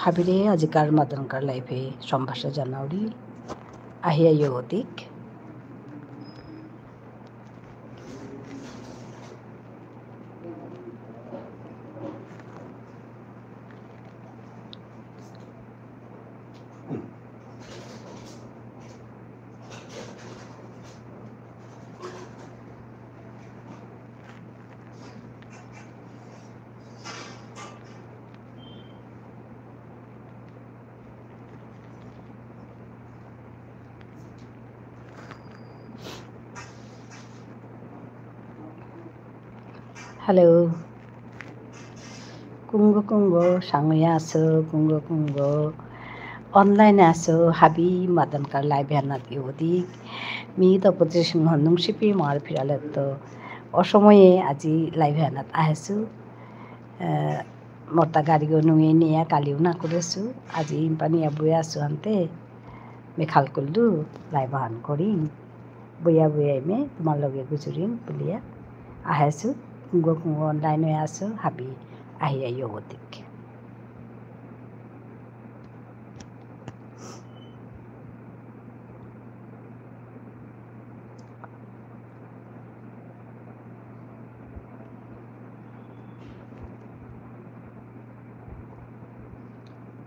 হাবিরে আজিকার মাদনকার লাইফে সম্ভাষা জানাউরি আহিয়া ইয়দিক হ্যালো কুঙ্গ কুঙ্গ সাঙুয়া আছো কুঙ্গ কুঙ্গ অনলাইনে আছো হাবি মাদনকার লাইভে আনাত ইয়দিক মি তপতি সিংহ নুংসিপি মার ফিরালেত অসময়ে আজি লাইভে আনাত আহেছো মতা গাড়িও নুয়ে নিয়া কালিও না করেছো আজি ইম্পানিয়া বয়ে আছো আনতে মেখাল করলু লাইভ আন করিম বইয়া বইয়া মে তোমার লগে গুজরিম বলিয়া আহেছো কুঙ্গ কুঙ্গ অনলাইনে আছো হাবি আহিয়া ইয়দিক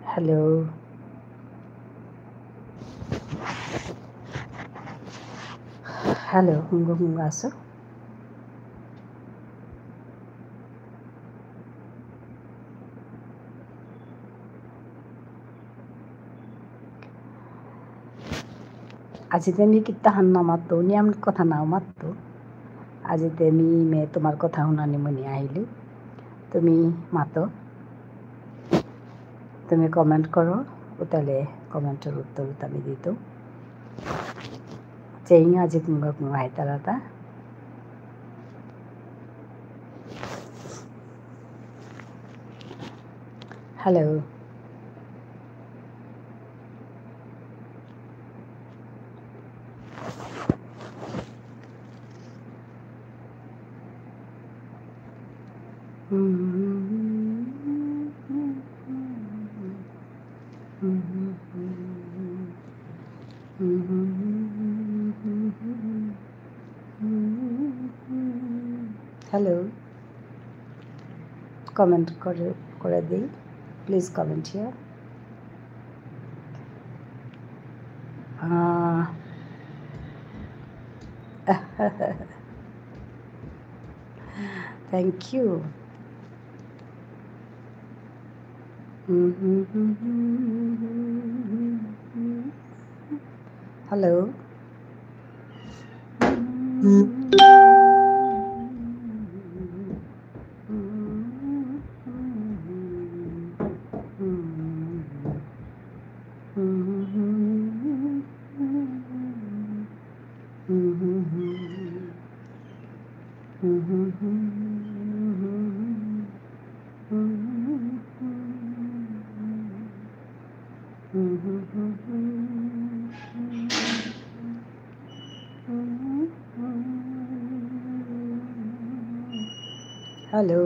হ্যালো হ্যালো কুঙ্গ কুঙ্গ আছো আজিতে আমি কিতা হান নামাতো নিয়ম কথা নাও মাতো আজিতে আমি মে তোমার কথা শুনানি মনি আহিলো তুমি মাতো তুমি কমেন্ট করো উতালে কমেন্টের উত্তর আমি দিত চেইং আজি কুঙ্গা কুঙ্গা হাইতারাতা হ্যালো হ্যালো কমেন্ট করে দিই please comment here thank you hello hello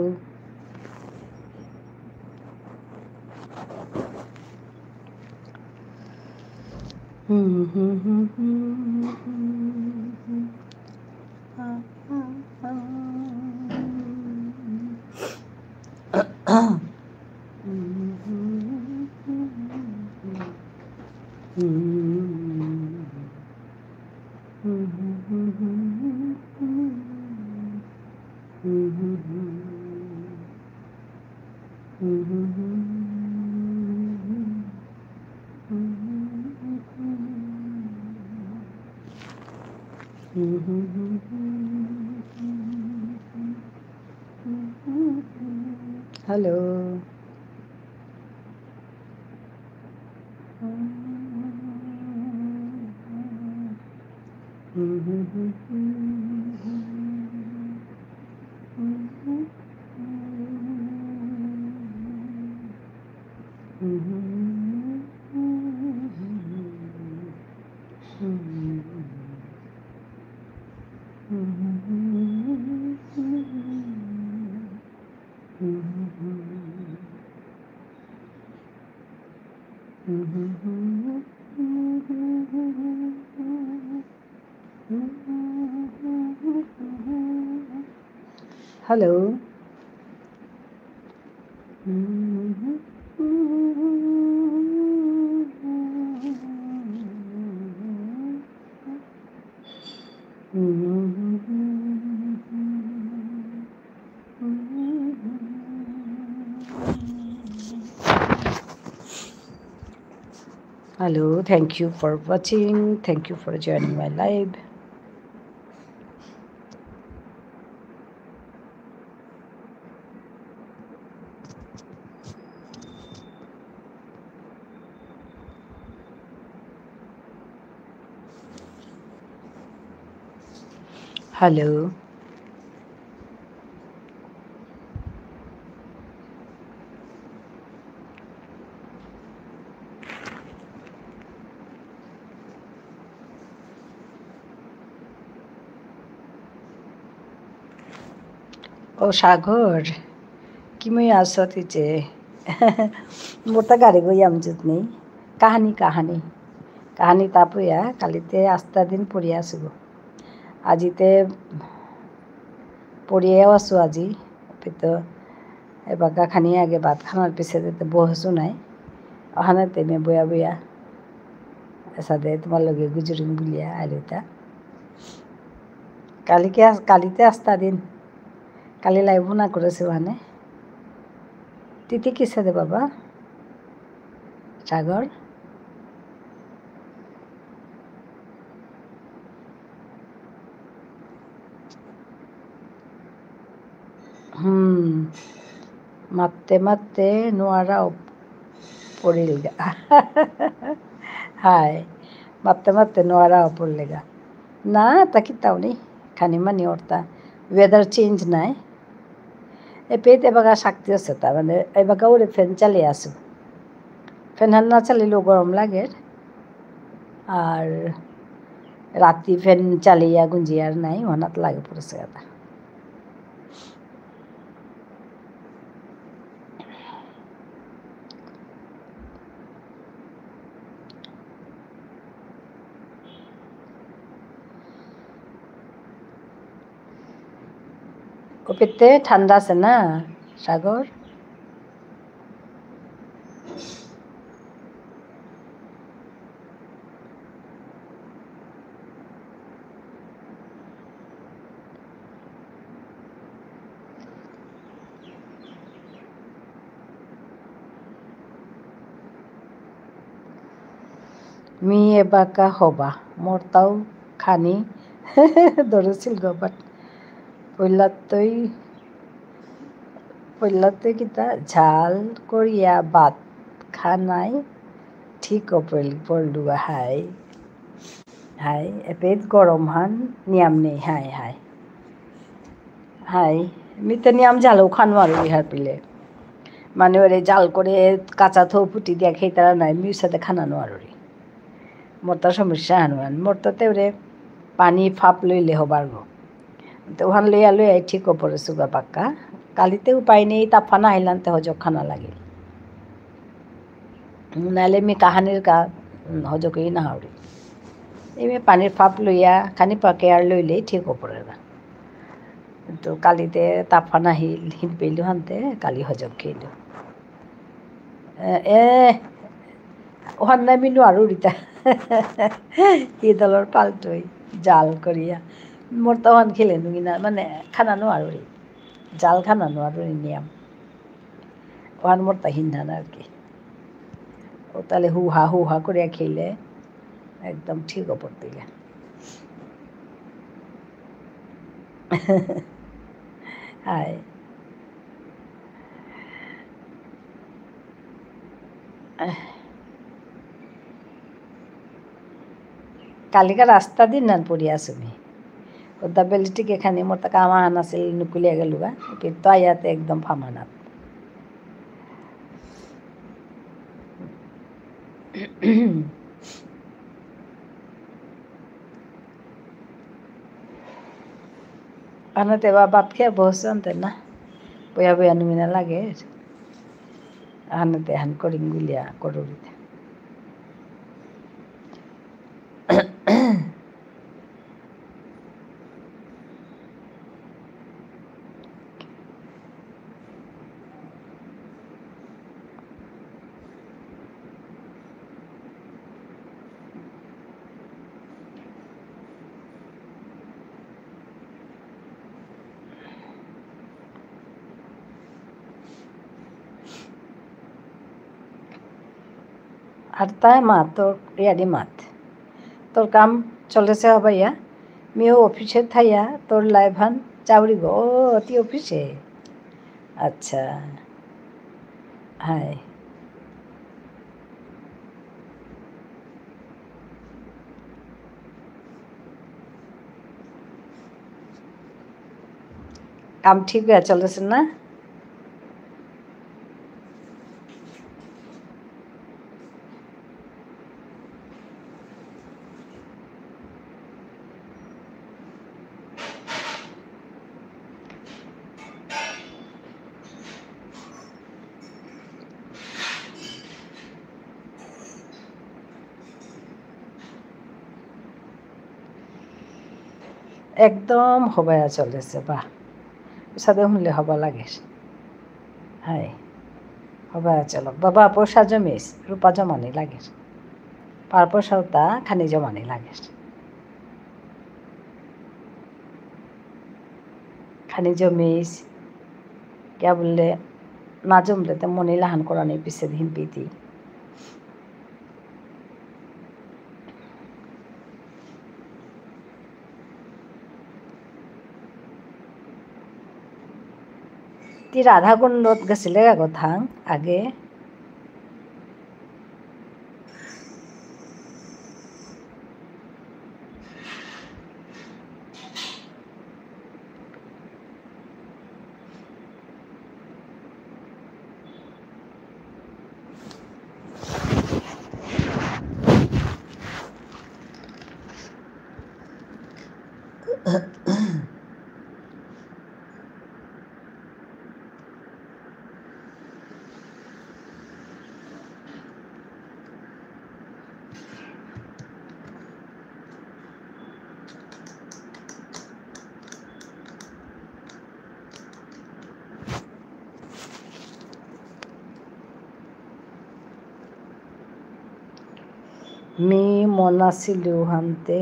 hello Hello. Hello, thank you for watching. Thank you for joining my live. Hello. ও সাগর কিমই আছো তিচে মোর তা গাড়ি গই আমজুত নেই কাহানি কাহানি কাহানি তাপয়া কালিতে আস্তা দিন পড়িয়া আছো আজিতে পড়িয়াও আছো আজি তো এবাগা খানি আগে ভাত খানার পিছনে বহছো নাই অহানে তেমে বয়া বয়া এসাদে তোমার লগে গুজরিং বুলিয়া আইলতা কালিতে আস্তা দিন কালি লাইভ না করেছে ওখানে তিথি কিসে দে বাবা সাগর মারতে মারতে নোয়ারা পড়িল গা হায় মারতে মারতে নোয়ারা পড়লে গা না তা কিতাও নেই খানি মানি ওরতা ওয়েদার চেঞ্জ নাই এপেতে এবাগা শক্তি আছে তা মানে এবাগা ওরে ফ্যান চালিয়ে আসো ফ্যান না চালিলেও গরম লাগে আর রাত্রি ফ্যান চালিয়া গুঞ্জিয়ার নাই অনাত লাগে পড়েছে কথা ওপেতে ঠান্ডা আছে না সাগর মেয়ে বাঁকা হবা মোরতাও খানি ধরেছিল গবাট পইলাতই কিতা ঝাল করিয়া ভাত খানাই ঠিক পড়লু হাই হাই এপেত গরম হান নিয়াম নেই হাই হাই হাই মিতে নিয়াম ঝালও খানো আর ইহার পিলে মানে ওরে জাল করে কাঁচা থৌ ফুটি দিয়া খেয়ে তারা নাই মির সাথে খানানো আর মোর তার সমস্যা হানুয়ান মোর তাতে ওরে পানি ফাপ লইলে হবার গো তো ওখান লইয়া লইয়া ঠিক পড়ে সুগা পাক্কা কালিতে উপায় নেই তাফানা হাইলানতে হজক খানা লাগিল নাহলে আমি কাহানির হজকই না হাওড়ি এমনি পানির ফাপ লইয়া খানি পাকে আর লইলেই ঠিক পড়ে না তো কালিতে তাফানা হিল পেইলো হানতে কালি হজক খেইলো ওখান নাই মিনু আর উড়িতা দলের পাল্টই জাল করিয়া মোর তো ওখান খেলে নুকি না মানে খানানো আর জাল খানানো আর নিয়াম ওখান মোর তা হিন্ধান আর কি ও তাহলে হুহা করিয়া খেলে একদম ঠিক ওপর দিলে হায় কালিকা রাস্তা দিন না পড়িয়া তুমি ওদা বেলিটিক এখানে মোর তা কামাহান আছিল নুকুলিয়া গেল গা কিন্তু আয়াতে একদম ফামানাত আনাতে বা ভাত খেয়ে বসে আনতে না বয়া নুমিনা লাগে আনাতে হান করিং গুলিয়া করুরিতে আর তাই মা তোর ইয়ারি মাত তোর কাম চলেছে হবাইয়া মেয়েও অফিসে থাইয়া তোর লাইভান চাউরি গো অতি অফিসে আচ্ছা হাই কাম ঠিক হয়ে চলেছে না একদম হবাইয়া চলেছে বাহ সাদে শুনলে হবা লাগে হাই হবাইয়া চলক বাবা পয়সা জমিস রূপা জমানি লাগে পার পয়সাও তা খানি জমানি লাগে খানি জমিস क्या বললে না জমলে তো মনে লাহান করানি পিছে দিন পিতি ती রাধা কুণ্ডত গেছিলে কথা আগে মি মন আছিলো হানতে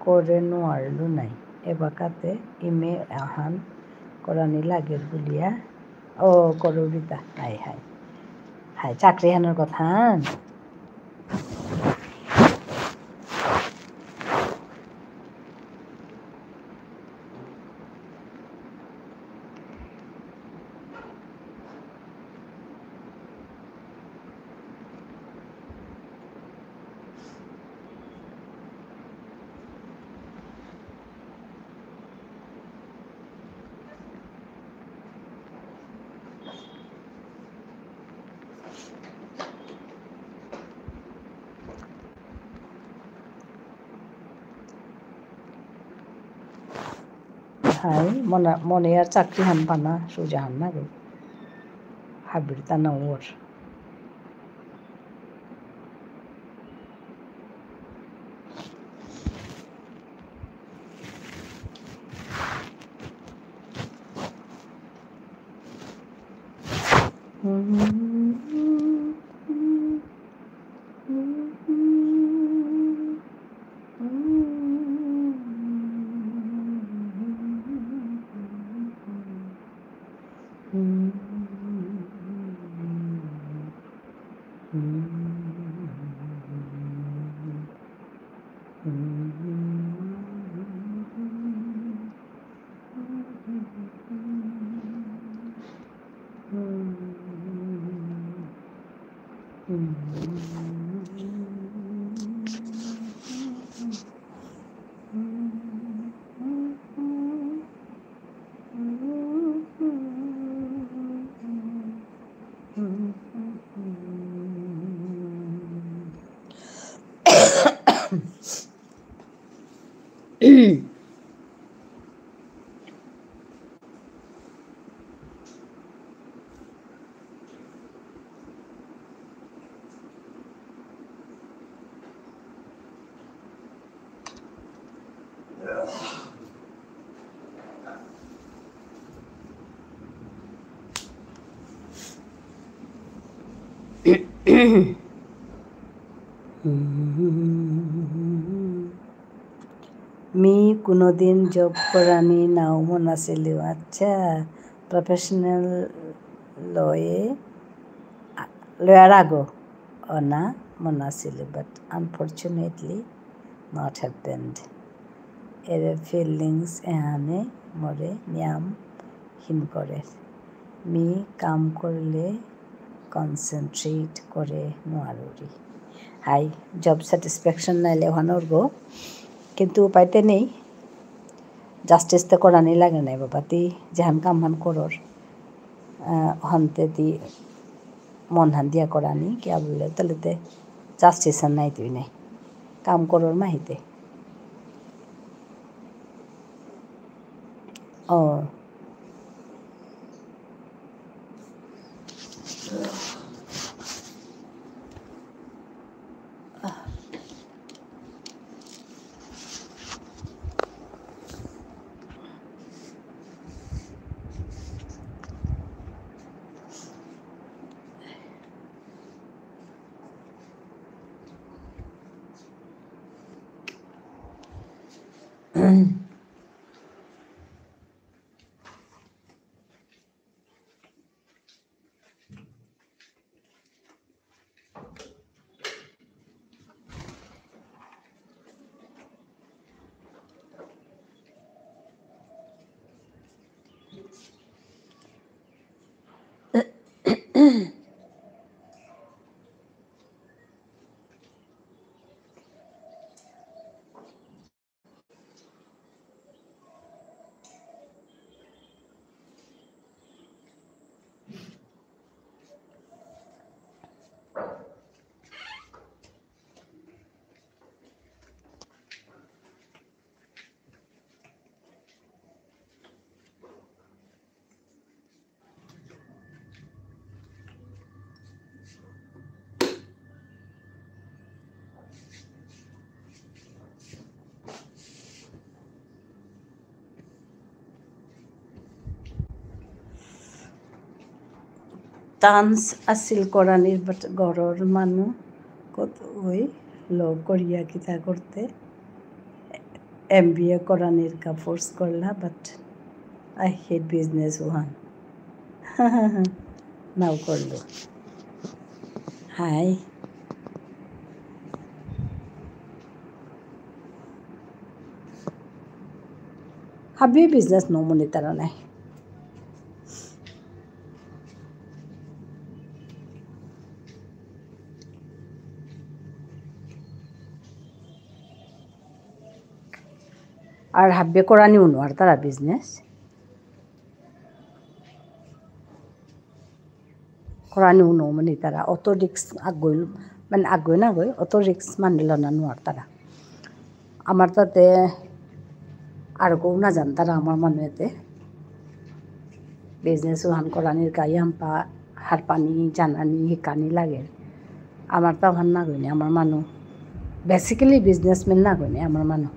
করে নোৱাৰিলো নাই এবাকাতে ইমে আহান কৰানি লাগে বুলিয়া ও করুরিতা হাই হাই হাই চাকরি হানোর কথা হাই মনে আর চাকরি হান পানা সোজা হান না গো হাবির তা না ওর मी কোনোদিন জব কৰানি নাও মন আছিলো আচ্ছা প্রফেশনাল লয়ার আগো অনা মন আছিলোঁ, বাট আনফৰ্চুনেটলি নট হেপেণ্ড। এৰে ফিলিংছ এহানে মৰে নিয়ামহীন কৰে। মি কাম করলে কনসেন্ট্রেট করে নোয়ারি। হাই জব স্যাটিসফ্যাকশন নাইলে ওখানোর গো, কিন্তু উপায়তে নেই, জাস্টিস তো করানি লাগে নাই বাবা। তুই যেহান কাম হান করর হন্তে তুই মন হান দিয়া করানি কে বললে তাহলে তে জাস্টিস হান নাই তুই নাই কাম করর মাহিতে। ও টান্স আছিল কৰাণীৰ ঘৰৰ মানুহ ক'ত হৈ লগ করিয়া কিতা করতে MBA কৰাণীর কা ফোর্স করলা, বাট আই হেট বিজনেস ওহান নাও করলো। হাই হাবি বিজনেস নমনি তারা নাই। আর হাব্বে করানি উনোয়ার তারা বিজনেস করানি উনো মানে তারা অত রিক্স আগুইল মানে আগুই না গই অত রিক্স মানিল না নোয়ার তারা। আমার তাতে আর কেউ না জান তারা আমার মানুষেতে বিজনেস ওহান করানির গাই হাম্পা হার পানি জানানি শিকানি লাগে। আমার তো ওখান না গইনি আমার মানুষ বেসিক্যালি বিজনেসম্যান না গইনি আমার মানুষ।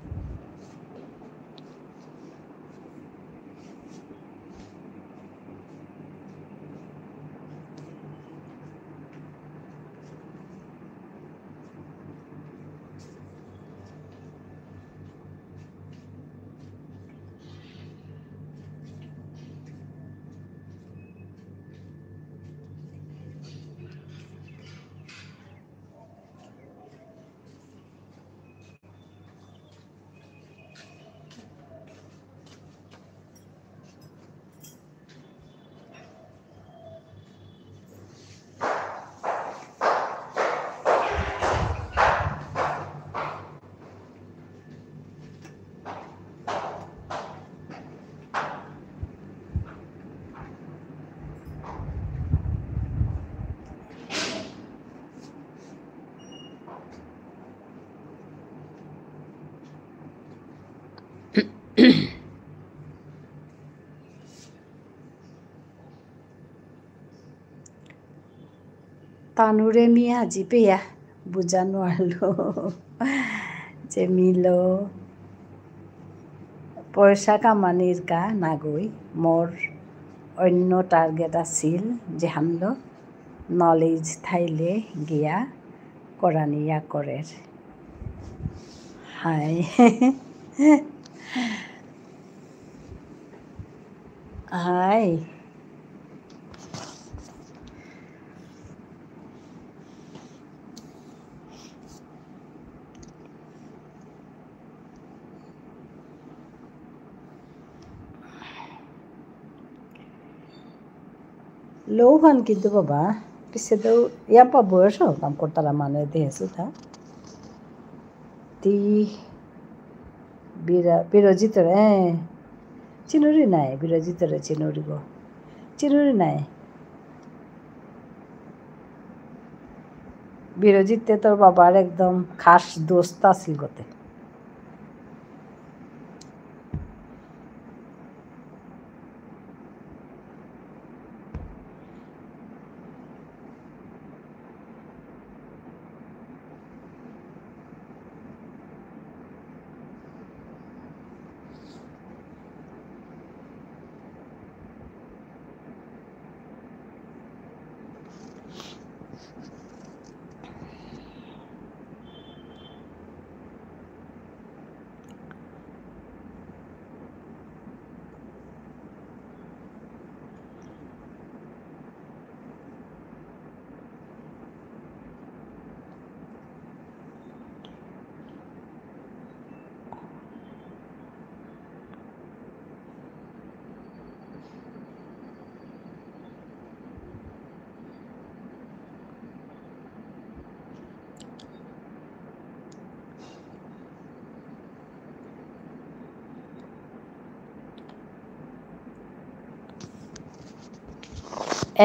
তানুরে মি আজি পেয়া বুঝা নোৱাৰিলো যে মিলো পইচা কামানিৰ কা নাগৈ মোৰ অন্য টার্গেট আছিল যেহানলো নলেজ থাইলে গিয়া করানিয়া করের। হাই হাই লৌহান কিন্তু বাবা পিছে তো ইয়াৰ পৰা বয়স কাম কৰতাৰা মানুহে দেখিছোঁ তা তি বিৰজিতৰে চিনুৰি নাই বিৰজিতৰে চিনুৰি গো চিনুৰি নাই বিৰজিতে তোৰ বাবাৰ একদম খাস দোস্ত আছিল গোটে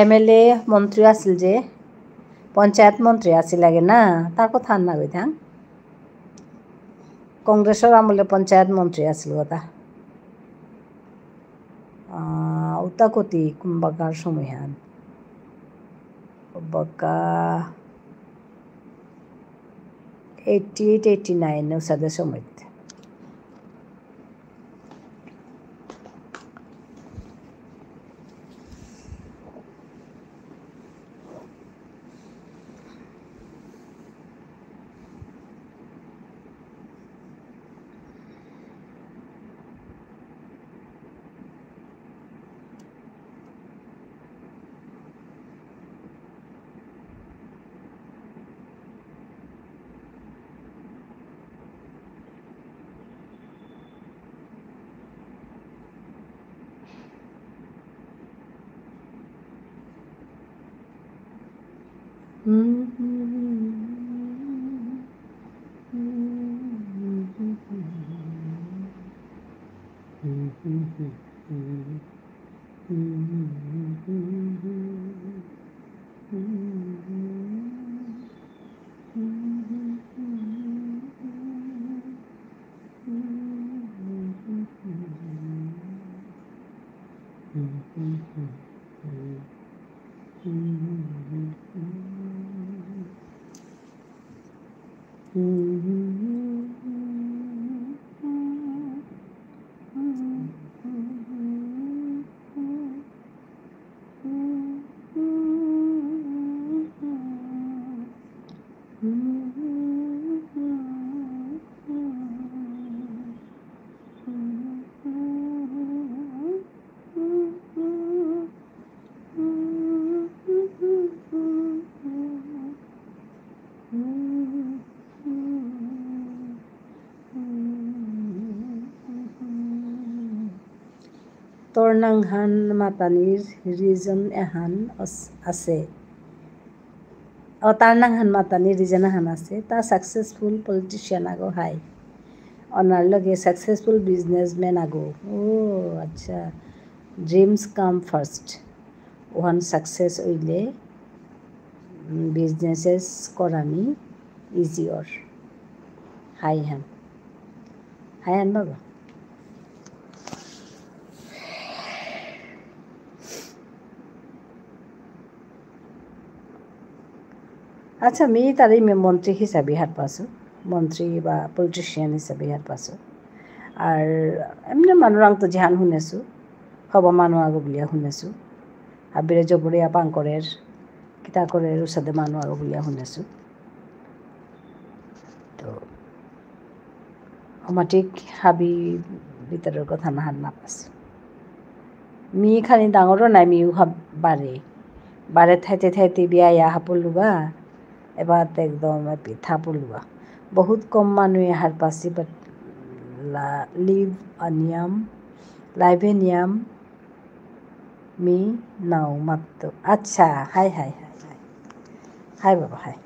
MLA মন্ত্ৰী আছিল যে পঞ্চায়ত মন্ত্ৰী আছিল লাগে না তাৰ কথা নাগৈ থাং কংগ্ৰেছৰ আমলে পঞ্চায়ত মন্ত্ৰী আছিল কথা উতাকতি কুম্বাকাৰ সময়হান বকা 88-89 সাদে সময় তৰ্নাংহান মাতানিৰ ৰিজন এহান আছে তাৰ্নাংহান মাতানিৰ ৰিজন এহান আছে তা সাকসেসফুল পলিটিশিয়ান আগো হাই অনার লগে সাকসেসফুল বিজনেসম্যান আগো ও আচ্ছা ড্রিমস কাম ফার্স্ট ওহান সাকসেস হইলে বিজনেসেস করানি ইজিওর হাই হ্যান বাবা আচ্ছা আমি তারই মন্ত্রী হিসাবে হাত পাইছোঁ মন্ত্রী বা পলিটিশিয়ান হিসাবে হাত পাইছোঁ আর এমনি মানুহ আংতো যিহান শুনেছোঁ হব মানুহ আগো বুলিয়া শুনেছোঁ হাবিৰে জবৰীয়া পাংকৰেৰ কিতাকরের ওসাদে মানুহ আগো বুলিয়া শুনেছোঁ তো সমাটিক হাবি ভিতরের কথা নাহান নাপাইছোঁ মি খানি ডাঙৰো নাই মিও বারে থাইতে বিয়া হাপলুবা এবার একদম পিঠা পলুয়া বহুত কম মানুহে হার পাছি বাট লাইভেনিয়াম মি নাও মাত্র। আচ্ছা, high hi hi hi high বাবা হাই।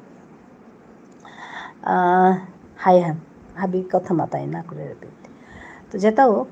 হাই হ্যাঁ হাবি কথা মাথায় না করে রিপিট। তো যেটা হোক,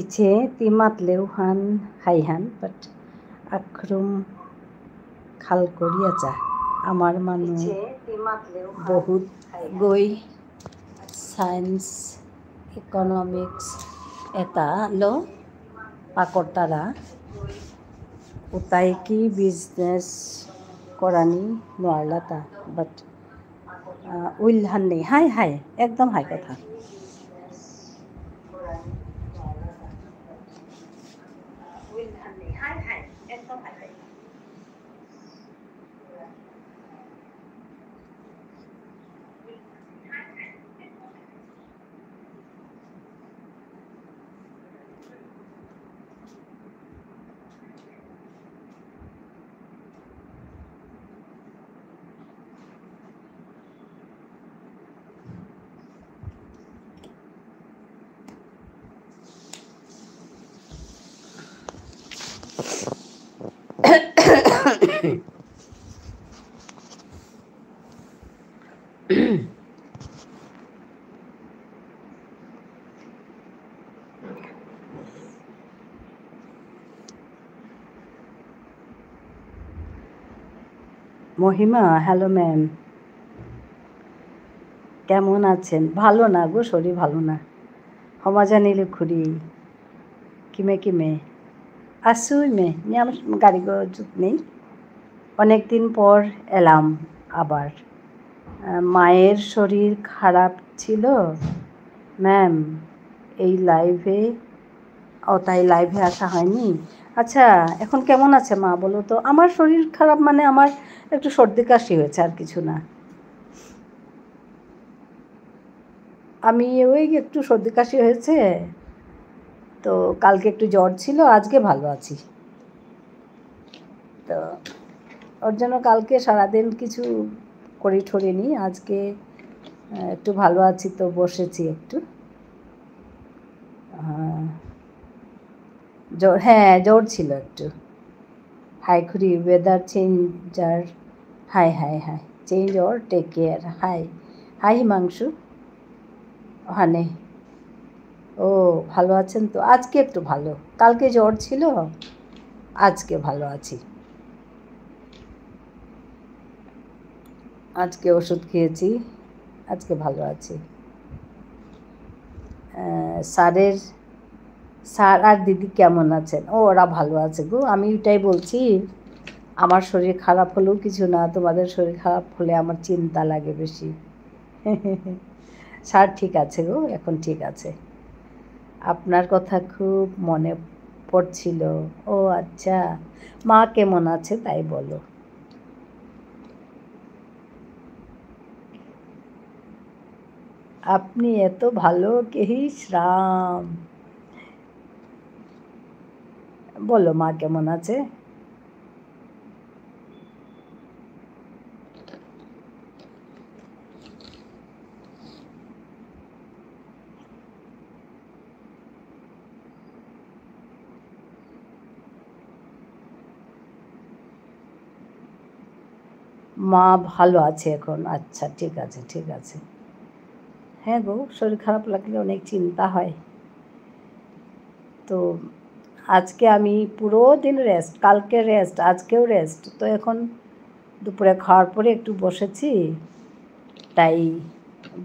ইচ্ছে তিমাতলেউহান হাইহান বাট আক্রম খাল করিয়াচা আমার মানুহ বহুত গৈ সায়েন্স ইকনমিক্স এটা ল পাকৰতাৰা উতাই কি বিজনেছ কৰানি নোৱাৰলাতা বাট উইলহান নেই। হাই হাই একদম হাই কথা। মহিমা, হ্যালো ম্যাম, কেমন আছেন? ভালো না গো, শরীর ভালো না। ক্ষমা জানিলে খুৰী কিমে কিমে আছো মে নিয়ে আমার গাড়ি গজুত নেই। অনেক দিন পর এলাম আবার। মায়ের শরীর খারাপ ছিল ম্যাম, এই লাইভে তাই লাইভে আসা হয়নি। আচ্ছা, এখন কেমন আছে মা বলো তো? আমার শরীর খারাপ মানে আমার একটু সর্দি কাশি হয়েছে, আর কিছু না। আমি ওই একটু সর্দি কাশি হয়েছে, তো কালকে একটু জ্বর ছিল, আজকে ভালো আছি। তো ওর জন্য কালকে সারাদিন কিছু করি ঠরিনি, আজকে একটু ভালো আছি, তো বসেছি একটু। জ্বর, হ্যাঁ জ্বর ছিল একটু, হাই খুড়ি ওয়েদার চেঞ্জার hi hi hi change or take care hi hi Himanshu ওখানে ও ভালো আছেন তো আজকে একটু ভালো কালকে জ্বর ছিল আজকে ভালো আছি আজকে ওষুধ খেয়েছি আজকে ভালো আছি স্যার আর দিদি কেমন আছেন ও ওরা ভালো আছে গো আমি ওটাই বলছি আমার শরীর খারাপ হলেও কিছু না তোমাদের শরীর খারাপ হলে আমার চিন্তা লাগে বেশি স্যার ঠিক আছে গো এখন ঠিক আছে আপনার কথা খুব মনে পড়ছিল ও আচ্ছা মা কেমন আছে তাই বলো আপনি এত ভালো কেহিস রাম বলো মা কেমন আছে মা ভালো আছে এখন আচ্ছা ঠিক আছে ঠিক আছে হ্যাঁ গো শরীর খারাপ লাগলে অনেক চিন্তা হয় তো আজকে আমি পুরো দিন রেস্ট কালকে রেস্ট আজকেও রেস্ট তো এখন দুপুরে খাওয়ার পরে একটু বসেছি তাই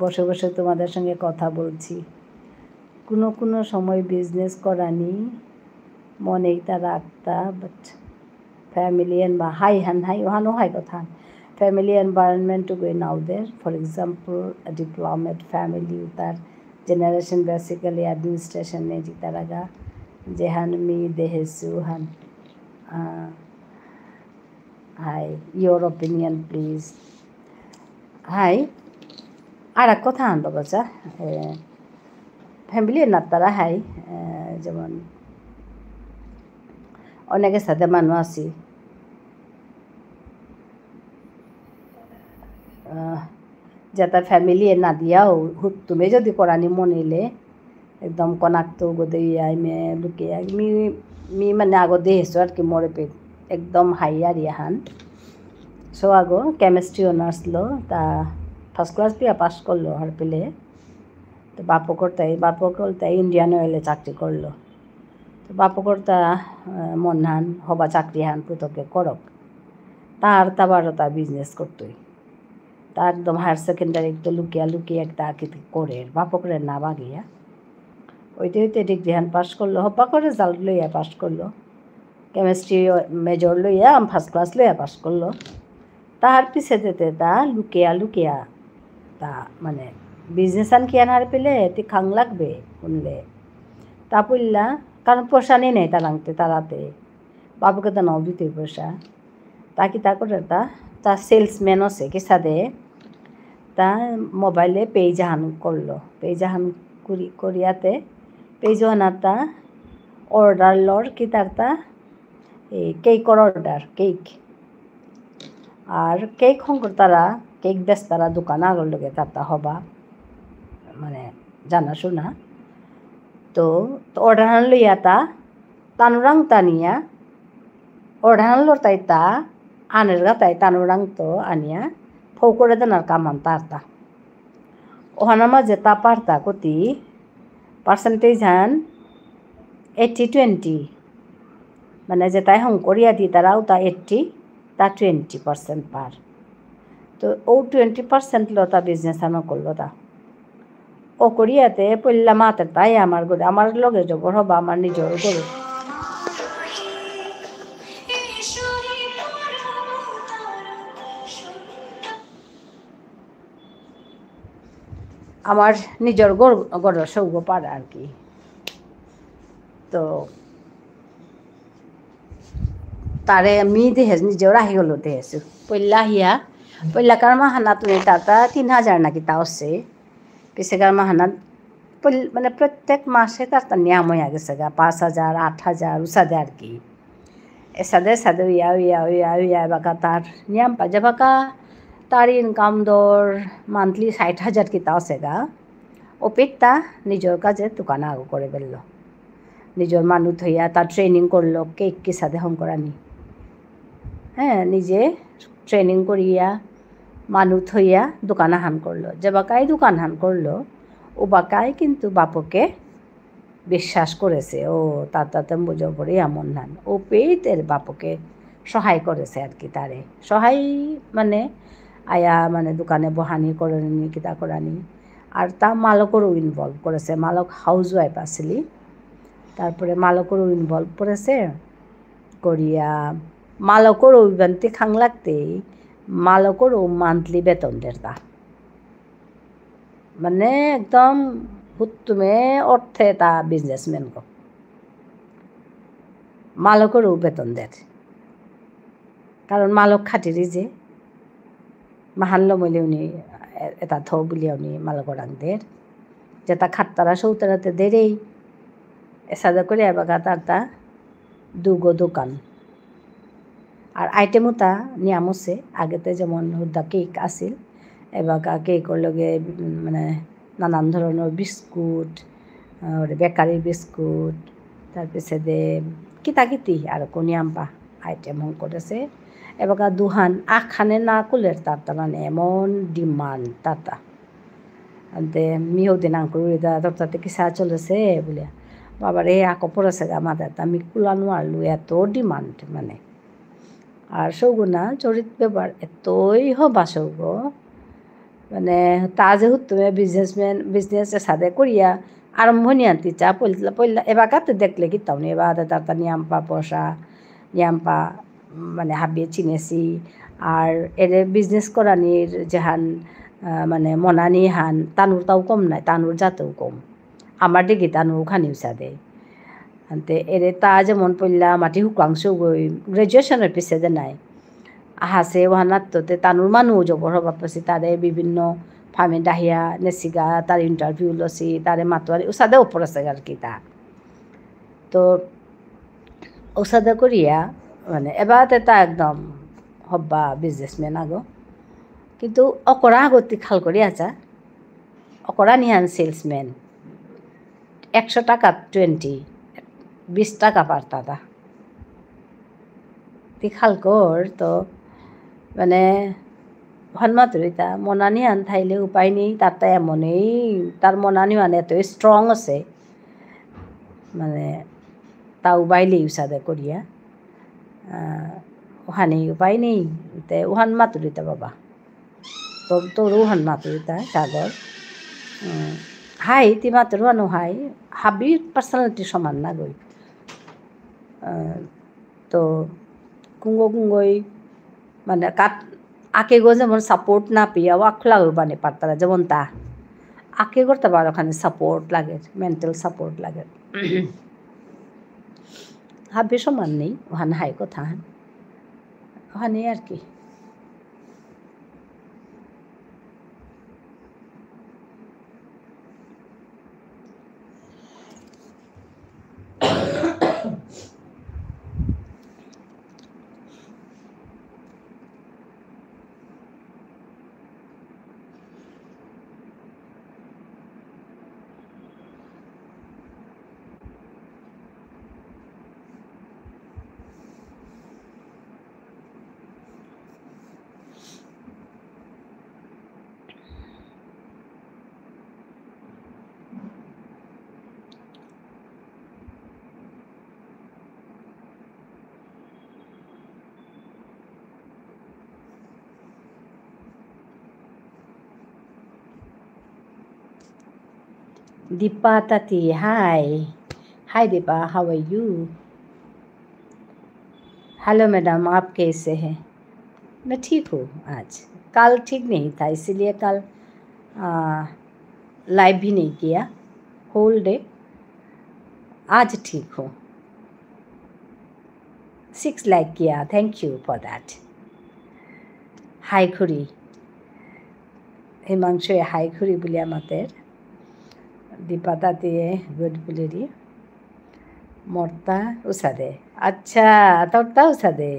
বসে বসে তোমাদের সঙ্গে কথা বলছি কোনো সময় বিজনেস করানি মনেই তার রাখতা but family and high and high one high কথা family environment to go now there for example a diplomat family তার generation basically administration ne jitaraga jehan mi dehesu han hi your opinion please hi ara কথা আনবা বাচ্চা family না তারা high যেমন অনেকের সাথে মানুষ আছি যেটা ফ্যামিলি না দিয়াও তুমি যদি করানি মনিলে একদম কনাক্ত গোদে মে লুকে মি মানে আগো দেহেছো আর কি মরে পে একদম হাই আর ইয়াহান সো আগো কেমিস্ট্রি অনার্স লো তা ফার্স্ট ক্লাস দিয়ে পাস করলো আর পেলে তো বাপকর্তাই ইন্ডিয়ান অয়েলে চাকরি করলো তো বাপকর্তা মনহান হবা চাকরি হান পুতকে করক তারও তা বিজনেস করতোই তা একদম হায়ার সেকেন্ডারি একটু লুকিয়ে একটা আঁকিতে করে বাপকরে না বাগিয়া ওইতে ডিগ্রি হান পাস করলো হবা করে রেজাল্ট লইয়া পাস করলো কেমিস্ট্রি মেজর লইয়া ফার্স্ট ক্লাস লইয়া পাস করলো তার পিছে যেতে তা লুকিয়া তা মানে বিজনেস আন কি আনার পেলে তুই খাং লাগবে শুনলে তা পড়লা কারণ পয়সা নেই তারাংতে তারাতে বাবুকে তো নাও দিতে পয়সা তা কি তা করে তা সেলসম্যান আছে কি সাদে তা মোবাইলে পেজাহান করলো পেজাহান করিয়াতে পেজহানাতা অর্ডার লর কি তারতা এই কেকর অর্ডার কেক আর কেক হঙ্কর তারা কেক বেশ তারা দোকান আগর লগে তারতা হবা মানে জানাশোনা তো অর্ডার লইয়া তা তানুরাং তানিয়া অর্ডার লর তাই তা আনের গা তাই তানুরাং তো আনিয়া ফৌ করে দেনার কামান তারতা ওখানে মাঝে তা পারতা কতি পার্সেন্টেজ হান 80-20 মানে যে তাই হং করিয়া দি তারাও তা 80 তা 20% পার তো ও 20% লো তা বিজনেস আনো করলো তা ও করিয়াতে পড়লা মাতের তাই আমার লগে জবর হবা আমার নিজের গরু আমার নিজের গড় সৌগ পারে আর কি তো তারে আমি দেহেজ নিজেও রাহি হলো দেহেছো পইলা কার মাহানা তুমি তাতা 3,000 নাকি তা হচ্ছে পিছেকার মাহানা মানে প্রত্যেক মাসে তার নিয়ম হয়ে গেছে গা 5,000 8,000 উসাদে আর কি সাদে ইয়া বাকা তার নিয়ম পাজা বাকা তার ইনকাম দর মান্থলি 60,000 কি তা আছে গা ও পেটটা নিজের কাজে দোকান আগো করে ফেললো নিজের মানুষ হইয়া তার ট্রেনিং করলো কেক কি সাথে হং করানি হ্যাঁ নিজে ট্রেনিং করিয়া মানুষ থইয়া দোকান হান করলো যে বাকাই দোকান হান করলো ও বাকাই কিন্তু বাপকে বিশ্বাস করেছে ও তাতে বুঝো পড়ে এমন নান ও পেয়েতের বাপকে সহায় করেছে আর কি তারে সহায় মানে আয়া মানে দোকানে বহানি করানি কিতা করানি আর তা মালকরও ইনভলভ করেছে মালক হাউস ওয়াইফ আসলি তারপরে মালকরও ইনভলভ করেছে করিয়া মালকরও ইভেন্টে খাং লাগতেই মালকরও মান্থলি বেতন দেড়তা মানে একদম হুত্তুমে অর্থে তা বিজনেসম্যান গো মালকরও বেতন দেয় কারণ মালক খাটিরি যে মাহাল্য মইলে উনি এটা থ বলিয়া উনি মালকরাং দের যেটা খাটতারা সৌতারাতে দেরেই এসাদা করে এবাগা তার তা দুগো দোকান আর আইটেমও তা নিয়াম আছে আগেতে যেমন হুদ্দা কেক আছিল এবাগা কেকর লগে মানে নানান ধরনের বিস্কুট বেকারি বিস্কুট তারপিছতে কিতাকিতি আর নিয়াম্পা আইটেম করেছে এবাগা দুহান আখানে না কুলের তারটা মানে এমন ডিমান্ড তারটা আনতে মিহদিন আঙ্কুর তাতে কিসা চলেছে বলে বাবারে আকো পড়েছে গা মাথায় আমি কুলানো আরলু এত ডিমান্ড মানে আর সৌগুনা চরিত ব্যাপার এতই হবা সৌগ মানে তা যেহেতু তুমি বিজনেস সাদে করিয়া আরম্ভণি আনতে চা পইলা এবাকাতে দেখলে কি তাও এবার তার নিয়াম্পা পয়সা নিয়াম্পা মানে হাবিয়ে চিনেছি আর এর বিজনেস করানির যেহান মানে মনানি হান তানুর তাও কম নাই তানুর যাতেও কম আমার দিকে তানুর খানিও সাদে আনতে এরে তা যেমন পড়লা মাটি হুকাংশ গই গ্রাজুয়েশনের পিছে যে নাই আহাসে ওহানাত্ততে তানুর মানুহ জবর হবা পাছি তারে বিভিন্ন ফার্মে ডাহিয়া নেচিগা তার ইন্টারভিউ লছি তারে মাতোয়ারি ওসাদে ওপর আছে আর কি তা তো ওসাদে করিয়া মানে এবারতে তা একদম হব্বা বিজনেসম্যান আগো কিন্তু অকরা আগতি খাল করি আছা অকরা নিহান সেলসম্যান 100 টাকা 20 টাকা পারতা তি খালকর তো মানে হনমাতুরিতা মনানি আন থাইলে উপায় নেই তারটা এমনই তার মনানি মানে এতই স্ট্রং আছে মানে তা উবাইলে ইউসাদে করিয়া ওখানে উপায় নেই তে ওহান মাতুরিতা বাবা তোর ওহান মাতুরিতা সাগর হাই তি মাতুর হানো হাই হাবির পার্সোনালিটি সমান না গই তো কুঙ্গই মানে আকে গো যেমন সাপোর্ট না পেয়ে ওয়াকলা মানে পারতারা যেমন তা আকে করতে পারো ওখানে সাপোর্ট লাগে মেন্টাল সাপোর্ট লাগে হাবি সমান নেই ওখানে হাই কথা ওখানে আর কি Deepa Tati, hi. Hi Deepa, how are you? Hello madam आप कैसे हैं? मैं ठीक हूँ आज कल ठीक नहीं था इसीलिए कल लाइव भी नहीं किया होल डे आज ठीक हूँ 6 लाइक किया thank you for that high खुरी हिमांशु हाई खुरी बुलिया मातेर दीपा तातिए गुड बुलेरी মর্তা উসাদে আচ্ছা তোরটা উসাদে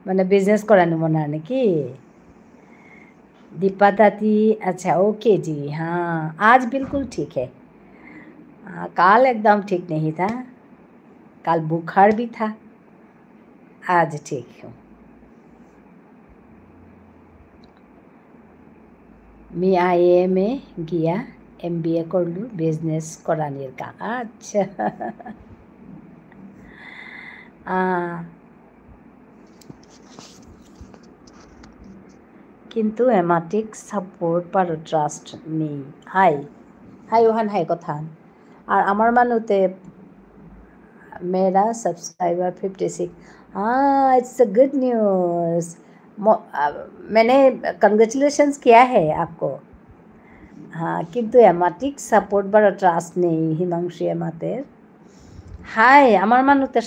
মানে बिजनेस कराने मना नाकि दीपा ताती अच्छा ओके जी हाँ आज बिल्कुल ठीक है काल एकदम ठीक नहीं था काल बुखार भी था आज ठीक हूँ। मी IIM এ গিয়া MBA করলু বিজনেস করানির কা। আচ্ছা কিন্তু এমাটিক সাপোর্ট বা ট্রাস্ট নেই। হাই হাই ওহান হাই কথা আর আমার মানুতে मेरा सब्सक्राइबर 56 हाँ इट्स अ गुड न्यूज़ मैंने कंग्रेचुलेशंस किया है आपको हाँ কিন্তু এমাটিক সাপোর্ট বা ট্রাস্ট নেই হিমাংশু এমাতের হাই আমার মানুতে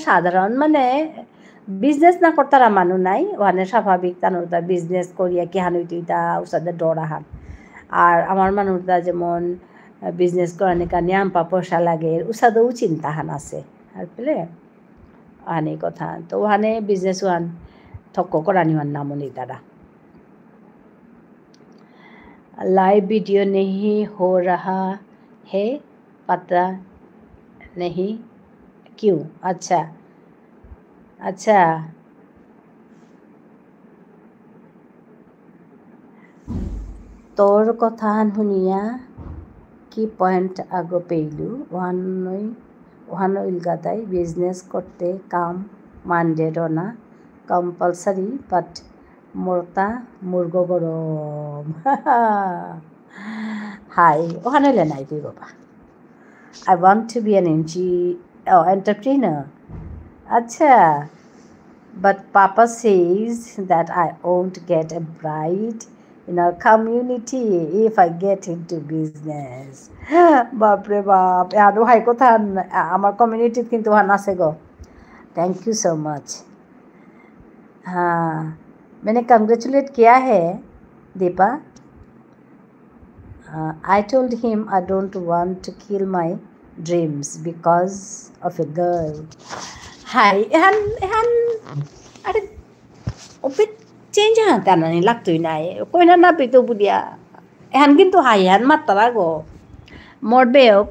সাধারণ মানে বিজনেস না করতারা মানু নাই ওখানে স্বাভাবিক তানুরতা বিজনেস করিয়া কি হানুইটা উসাদের ডর আহান আর আমার মানুষটা যেমন বিজনেস করার কারণে আমপা পয়সা লাগে উসাদেও চিন্তাহান আছে আর পেলে ওখানে কথা তো ওখানে বিজনেস ওখান থক্ক করানি ওয়ান নামনি তারা लाइव वीडियो नहीं हो रहा है पता नहीं क्यों अच्छा अच्छा তোর কথা শুনিয়া কি পয়েন্ট আগো পেইলু ওহানো ইলগাতাই বিজনেস করতে কাম মানডেড না কম্পালসারি বাট মোরতা মুরগ গরম হাই ওখানে লেনাই তুই বাবা I want to be an entrepreneur আচ্ছা but Papa says that I won't get a bride in our community if I get into business বাপরে বাপ আরো হাই কথা আমার কমিউনিটি কিন্তু ওখানে আছে গো थैंक यू so much हाँ मैंने कंग्रेचुलेट किया है Deepa I told him I don't want to kill my dreams because of a girl हाय एहान अरे ओपिट चेंज हाँ तानानी लागतोई नाय कोई ना पितो बुदिया एहान किन्तु हाय एहान मात्तरा गो मोर बेयक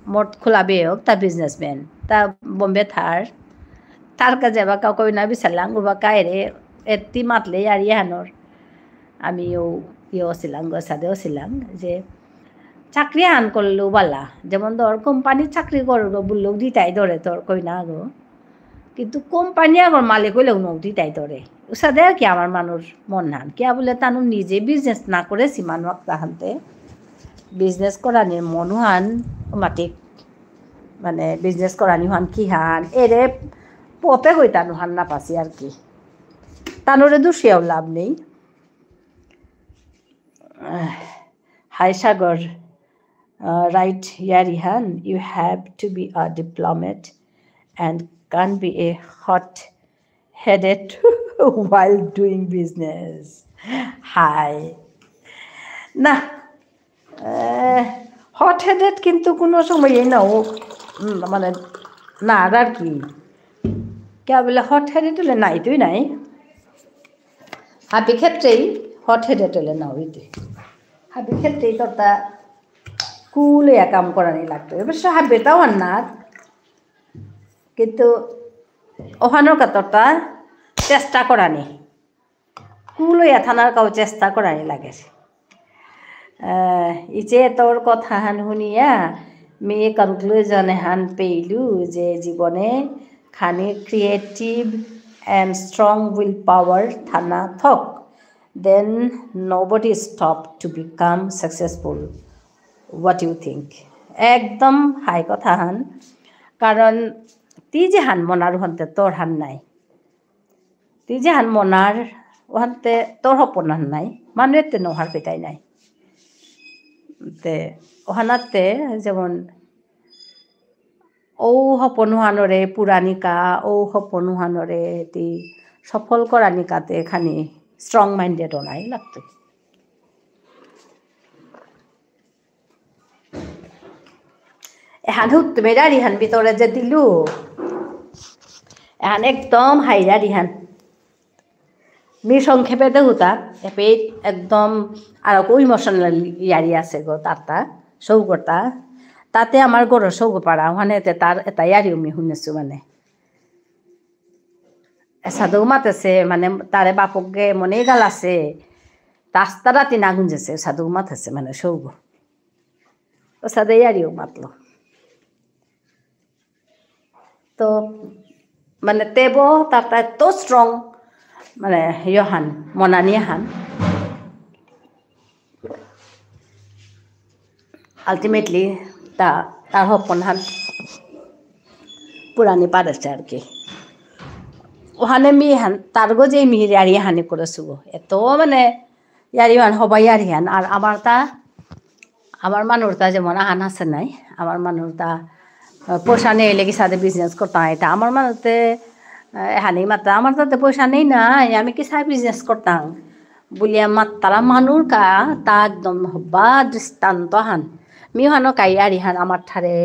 मोर खोला बेयक ता बिजनेसमैन ता बॉम्बे तार का जाबा का कोई ना बिसालांग बा कायरे एत्ती मातले আর ইহানোর আমি ছিলাম গোসাদেও ছিলাম যে চাকরি আন করলেও বালা যেমন ধর কোম্পানির চাকরি করবো বললেও দিতাই ধরে তোর কই না গো কিন্তু কোম্পানি আগর মালিক হইলেও নৌ দিতাই ধরে উসাদে কি আমার মানুষ মন হান কে বলে তানু নিজে বিজনেস না করেছি মানুষ তাহান্তে বিজনেস করানির মনুহান মাটিক মানে বিজনেস করানি হান কি হান এরে পপে হই তানু হান না পাছি আর কি তানুরে দুষিয়াও লাভ নেই hi Sagar right Yarihan you have to be a diplomat and can't be a hot-headed while doing business hi না hot-headed কিন্তু কোনো সময়ই না ও মানে না আর কি কে বলে hot-headed হলে নাই তুই নাই হাবি ক্ষেত্রেই hot-headed হলে না হইতে হাবি ক্ষেত্রেই তোর তা কুলে কাম করানি লাগতো অবশ্য হাবেটাও না কিন্তু ওখানোর কাতরটা চেষ্টা করানি কুলইয়া থানার কাউ চেষ্টা করানি লাগে ইচে তোর কথা হান শুনিয়া মেয়ে কনক্লুজনে হান পেইলু যে জীবনে খানি creative and strong will power থানা থক then nobody stop to become successful what you think একদম হাই কথা হান কারণ তুই যে হান মনার ওখানতে তোর হান নাই তুই যে হান মনার ওখানতে তোর সপন হান নাই মানুষের তে নোহার পেটাই নাই তে ওখানাতে যেমন ঔ সপনুহানরে পুরানিকা ঔ সপনুহানরে এটি সফল করানিকাতে খানি স্ট্রং মাইন্ডেড নাই লাগতো এহান হুত মেরা রিহান ভিতরে যে দিলু এহান একদম হাইরা রিহান মি সংক্ষেপে দেহুতা এপে একদম আর ইমোশনাল ইয়ারি আছে গো তারটা সৌগতা তাতে আমার গরর সৌগ পাড়া ওখানে তার এটা ইয়ারিও আমি শুনেছো মানে সাধু মাতেছে মানে তারে বাপকে মনে গাল আছে রাস্তা রাতি না গুঞ্জেছে সাধু মাতেছে মানে সৌগ ও সাদে ইয়ারিও মাতলো তো মানে তেব তার এত স্ট্রং মানে ইহান মনানি হান আলটিমেটলি তার সপন হান পুরানি পারেছে আর কি ওখানে মি হান তার গো যে মিহির ইয়ারি হানি করেছো এত মানে ইয়ারি হান সবাই ইয়ারি হান আর আমার মানুষটা যেমন আহান আছে নাই আমার মানুষটা পয়সা নেই লেগে সাথে বিজনেস করতাম এটা আমার মানুষতে হানি মাত্রা আমার তাতে পয়সা নেই নাই আমি কি সাই বিজনেস করতাম বলিয়া মাত্রা মানুষ কা তা একদম হবা দৃষ্টান্ত হান মিহানো কাই আরি হান আমার ঠারে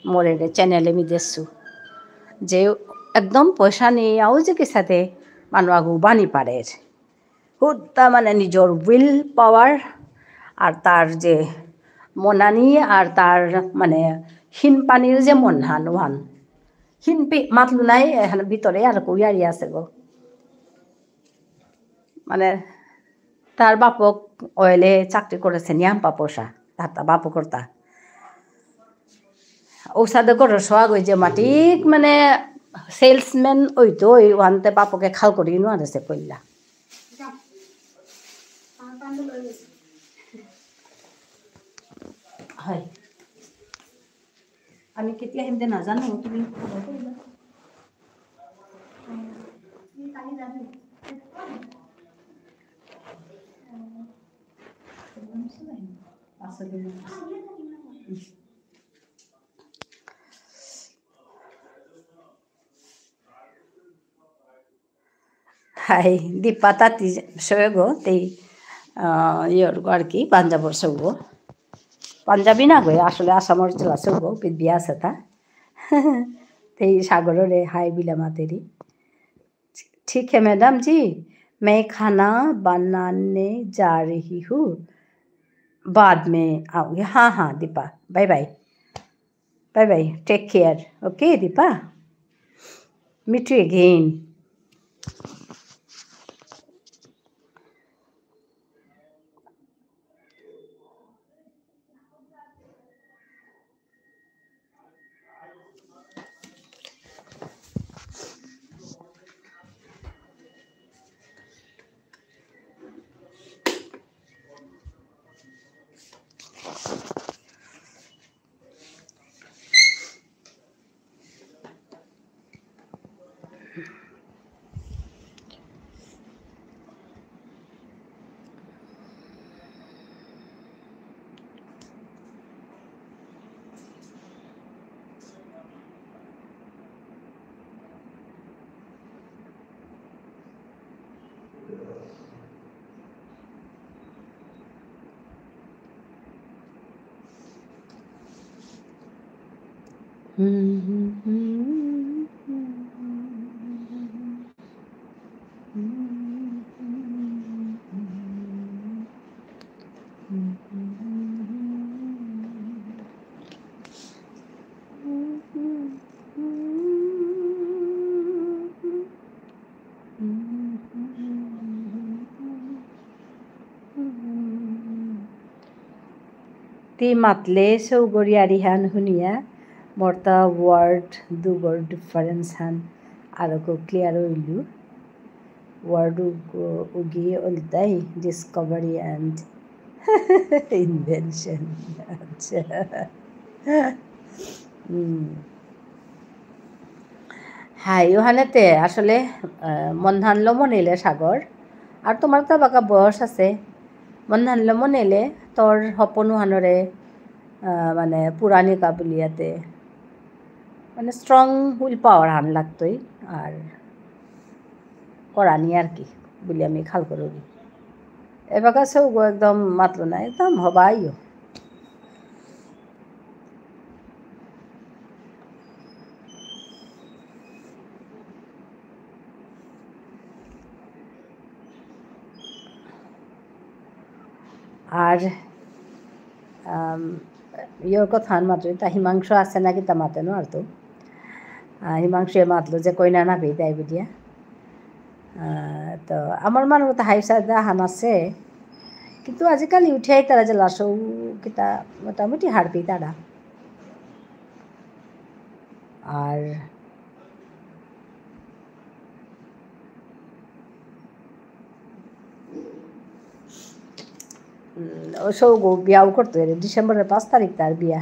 মোরে চ্যানেলে মি দেখছো যে একদম পয়সা নেই আও যে কি সাথে মানুষ আগু বানি পারে হুদ্দা মানে নিজের উইল পাওয়ার আর তার যে মনানি আর তার মানে হিন পানির যে মনহান ওহান হিন মাতলু নাই এখানে ভিতরে আর কুইয়ারি আছে গো মানে তার বাপক অয়েলে চাকরি করেছে নিয়াম্পা পোষা তার বাপক কর্তা ঔষধে করে সোয়াগ ওই যে মাটিক মানে সেলসম্যান ওই তো ওই ওয়ানতে বাপকে খাল করি নোয়ারেছে পইলা হয় আমি কেতিয়া হিন্দে নাজানো তুমি হাই দীপা তাঁতি সৈগো তেই ইয়র আর কি পাঞ্জাবর সৌগো পাঞ্জাবি না গো আসলে আসামর জেলা সৌগো বিয়া আছে তা तेई सागरों रे हाय बिलमा तेरी ठीक है मैडम जी मैं खाना बनाने जा रही हूँ बाद में आऊँगी हाँ हाँ Deepa bye bye bye bye take care okay Deepa meet you again ती मातले सौगरी आरिहान हुनिया मोरता वर्ड दु वर्ड डिफरेंस हान आरो को क्लियर होइलु वर्ड उगी ओलताई डिस्कवरी एंड इन्वेंशन अच्छा হাই ওখানেতে আসলে মন ধানলো মনেলে সাগর আর তোমার তো বাঁকা বয়স আছে মন ধানলো মনেলে তোর সপনো হানরে মানে পুরানি কাবুলিয়াতে মানে স্ট্রং হুইল পাওয়ার হান লাগতোই আর করানি আর কি বলি আমি খাল করি এবার কাছেও একদম মাত্র না একদম হবাইও আর ইয়র কথা মাত্র তা হিমাংশ আছে নাকি তা মাতে নো আর তো হিমাংশে মাতলো যে কইনা না পেয়ে তাই বুঝিয়া তো আমাৰ মানুহৰ হাই চাৰ্জা হান আছে কিন্তু আজিকালি উঠাই তারা যে লাসৌ কিতা মোটামুটি হারবি তারা আর সৌ বিয়াও করতে পারে ডিসেম্বরের 5 তারিখ তার বিয়া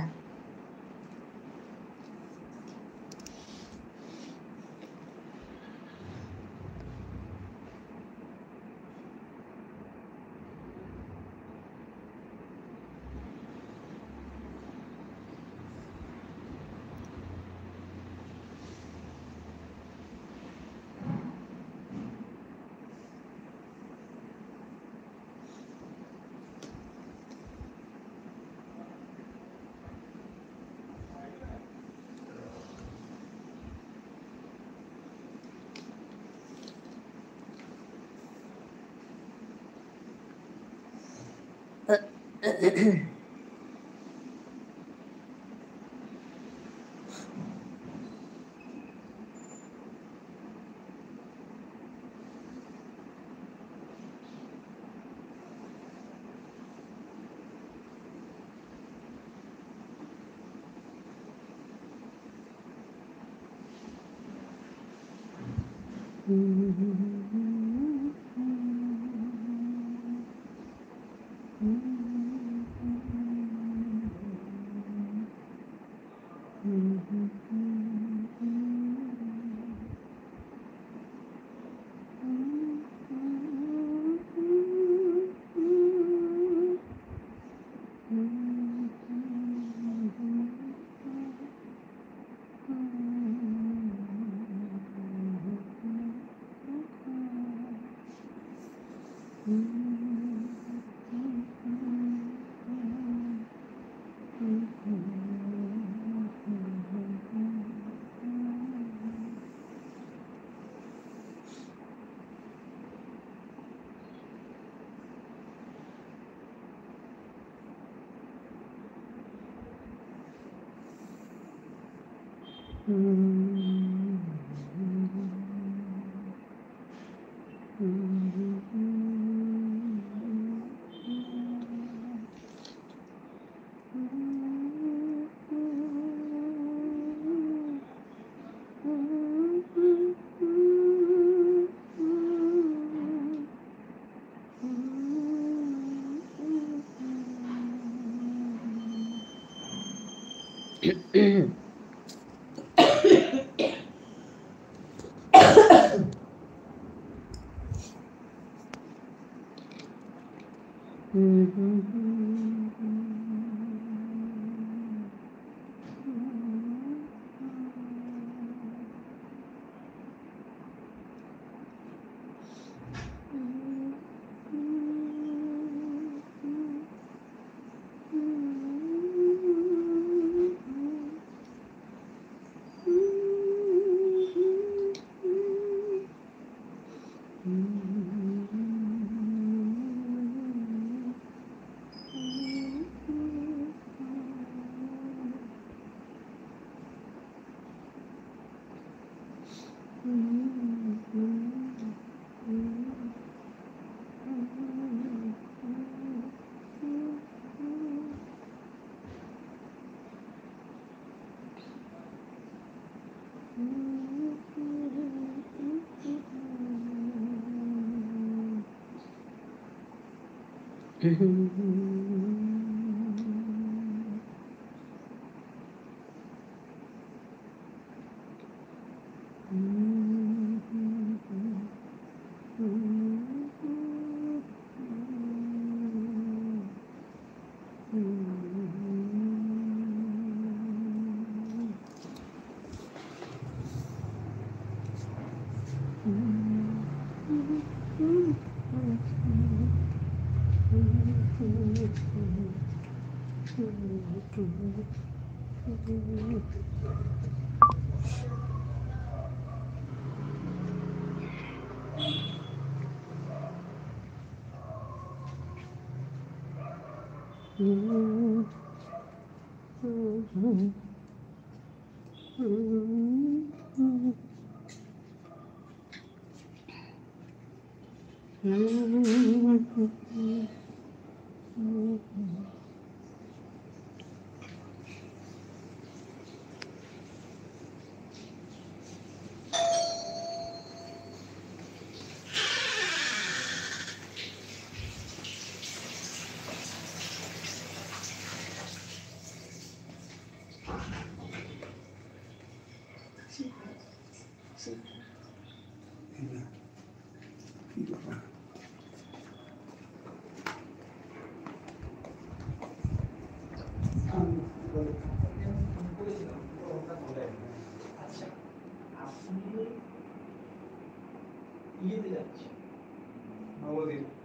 ইয়েতে যাচ্ছি,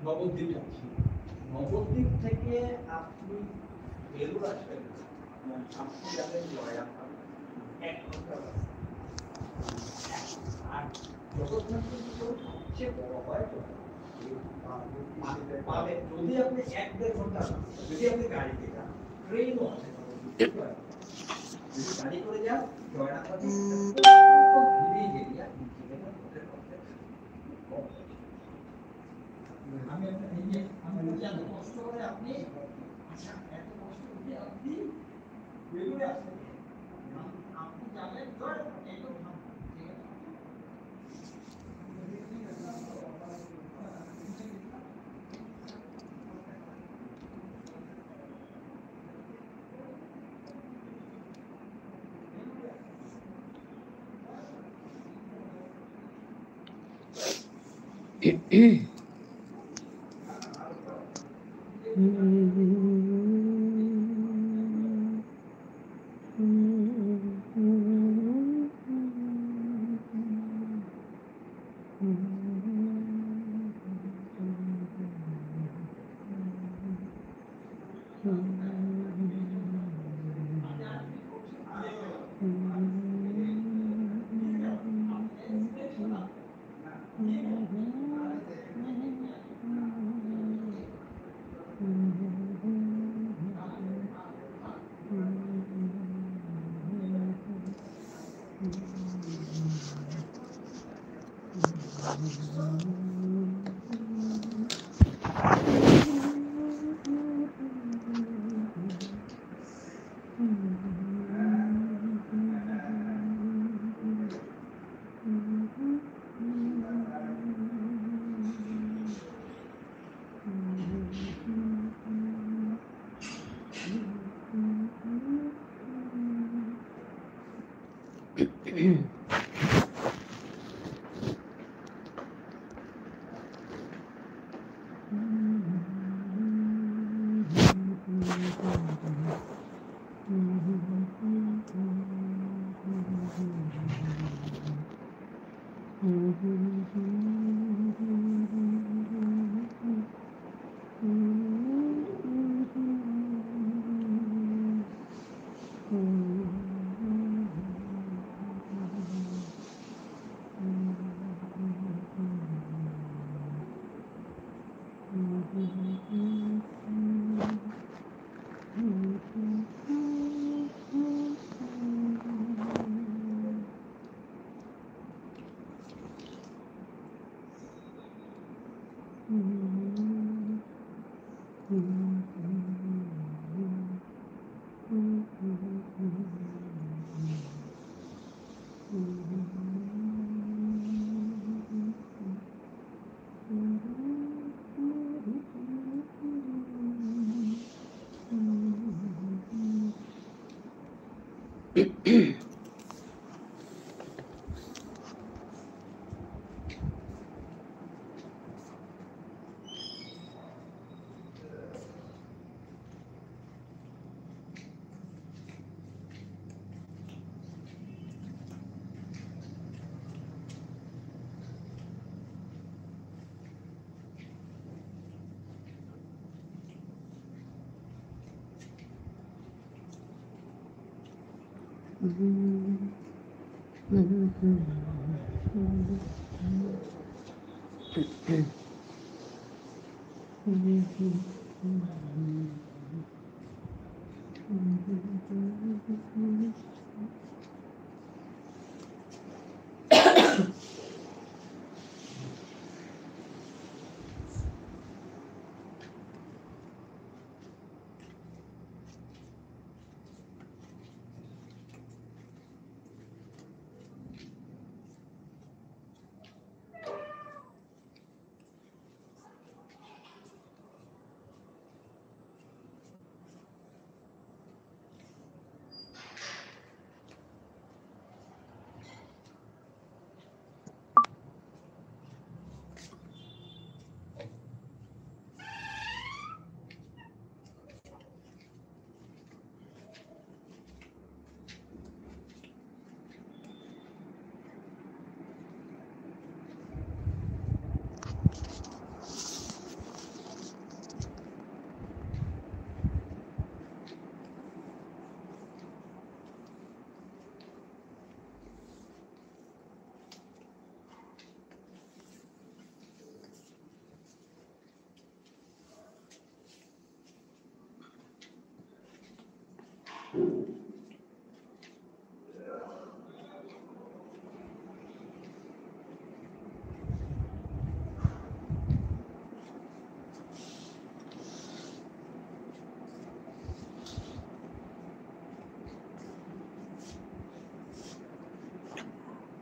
নবদ্বীপ যাচ্ছি। নবদ্বীপ থেকে আপনি বেলুর আসবেন, আপনি যাবেন জয়রামবাগ, 1 ঘন্টা রাস্তা। আর যতক্ষণ পর্যন্ত সবচেয়ে বড় হয় পাবে, যদি আপনি 1-1.5 ঘন্টা, যদি আপনি গাড়িতে যান, ট্রেনও আছে, যদি গাড়ি করে যান জয়রামবাগ ধীরে ধীরে আমি এত কষ্ট করে আপনি, আচ্ছা এত কষ্ট করে আপনি বেলুড়ে আসছেন, আপনি যাবেন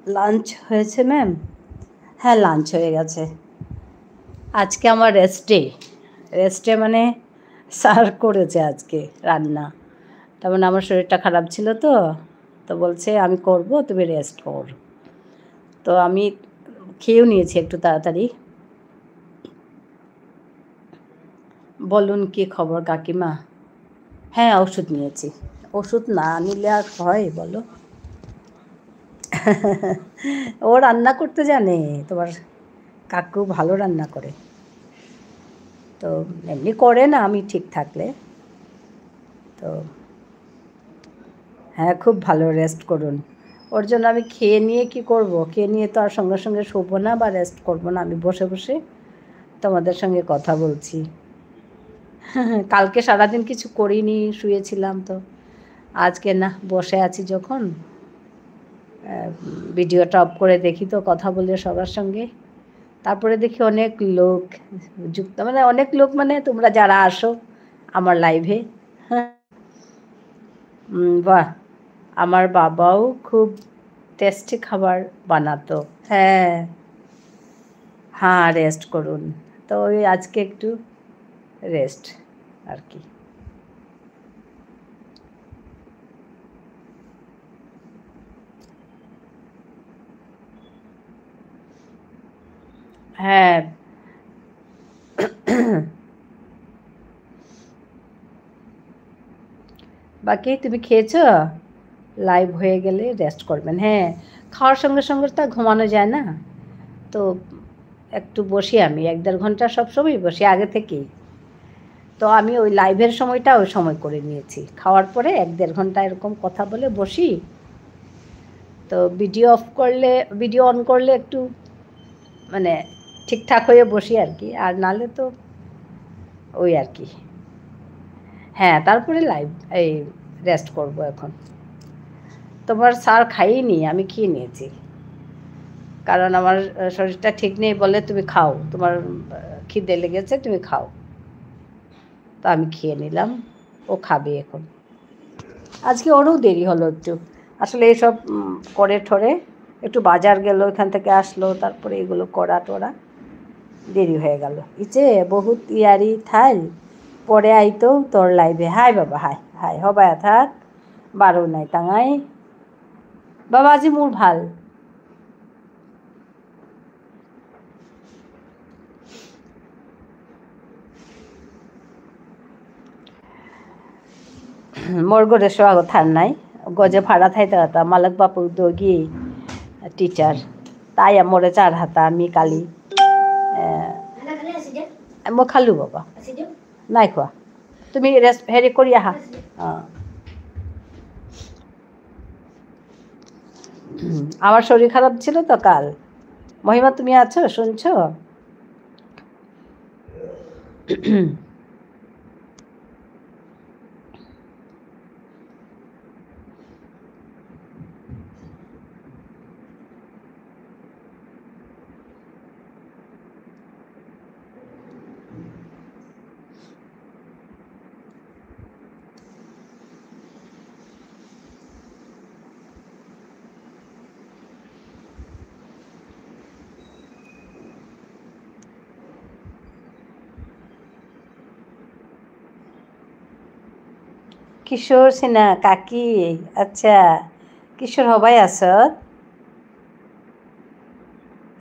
লাঞ্চ হয়েছে ম্যাম? হ্যাঁ, লাঞ্চ হয়ে গেছে। আজকে আমার রেস্টে মানে স্যার করেছে আজকে রান্না। তার মানে আমার শরীরটা খারাপ ছিল, তো বলছে আমি করব, তুমি রেস্ট কর। তো আমি খেয়েও নিয়েছি একটু তাড়াতাড়ি। বলুন কি খবর কাকিমা? হ্যাঁ, ওষুধ নিয়েছি। ওষুধ না নিলে আর হয় বলো? ও রান্না করতে জানে, তোমার কাকু ভালো রান্না করে। তো এমনি করে না আমি ঠিক থাকলে। তো হ্যাঁ, খুব ভালো, রেস্ট করুন। ওর জন্য আমি খেয়ে নিয়ে কি করব? খেয়ে নিয়ে তো আর সঙ্গে সঙ্গে শোবো না বা রেস্ট করবো না। আমি বসে বসে তোমাদের সঙ্গে কথা বলছি। কালকে সারাদিন কিছু করিনি, শুয়েছিলাম। তো আজকে না, বসে আছি যখন, ভিডিওটা অফ করে দেখি তো কথা বলে সবার সঙ্গে। তারপরে দেখি অনেক লোক যুক্ত, মানে অনেক লোক মানে তোমরা যারা আসো আমার লাইভে। হ্যাঁ, বাহ, আমার বাবাও খুব টেস্টি খাবার বানাতো। হ্যাঁ হ্যাঁ, রেস্ট করুন। তো ওই আজকে একটু রেস্ট আর কি। হ্যাঁ। বাকি তুমি খেয়েছো? লাইভ হয়ে গেলে রেস্ট করবেন। হ্যাঁ, খাওয়ার সঙ্গে সঙ্গে তো ঘুমানো যায় না। তো একটু বসি, আমি 1-1.5 ঘন্টা সবসময় বসি আগে থেকেই। তো আমি ওই লাইভের সময়টা ওই সময় করে নিয়েছি। খাওয়ার পরে 1-1.5 ঘন্টা এরকম কথা বলে বসি। তো ভিডিও অন করলে একটু মানে ঠিকঠাক হয়ে বসি আর কি, আর নালে তো ওই আর কি। হ্যাঁ, তারপরে লাইভ এই রেস্ট করব এখন। তোমার স্যার খাইনি, আমি খেয়ে নিয়েছি। কারণ আমার শরীরটা ঠিক নেই বলে তুমি খাও, তোমার খিদে লেগেছে, তুমি খাও। তো আমি খেয়ে নিলাম, ও খাবে এখন। আজকে ওরও দেরি হলো একটু, আসলে এসব করে ঠরে একটু বাজার গেল, এখান থেকে আসলো, তারপরে এগুলো করা টোরা দেরি হয়ে গেল। ইচে বহুত ইয়ারি থাইল পরে আইতো তোর লাইভে। হাই বাবা, হাই হাই হবাই থাক, বারো নাই টাঙাই বাবা, আজি মোৰ ভাল। মোর গড়ে সোয়াগো থার নাই গজে ভাড়া থাইতে হাতা মালক বাপু দগি টিচার তাই মোরে 4 হাতা আমি কালি মই খালো বাবা, নাই খোৱা। তুমি হেৰি কৰি আহা। অঁ, আমার শরীর খারাপ ছিল তো কাল। মহিমা তুমি আছো, শুনছো? কিশোর সিনহা কাকি, আচ্ছা কিশোর হবাই আসত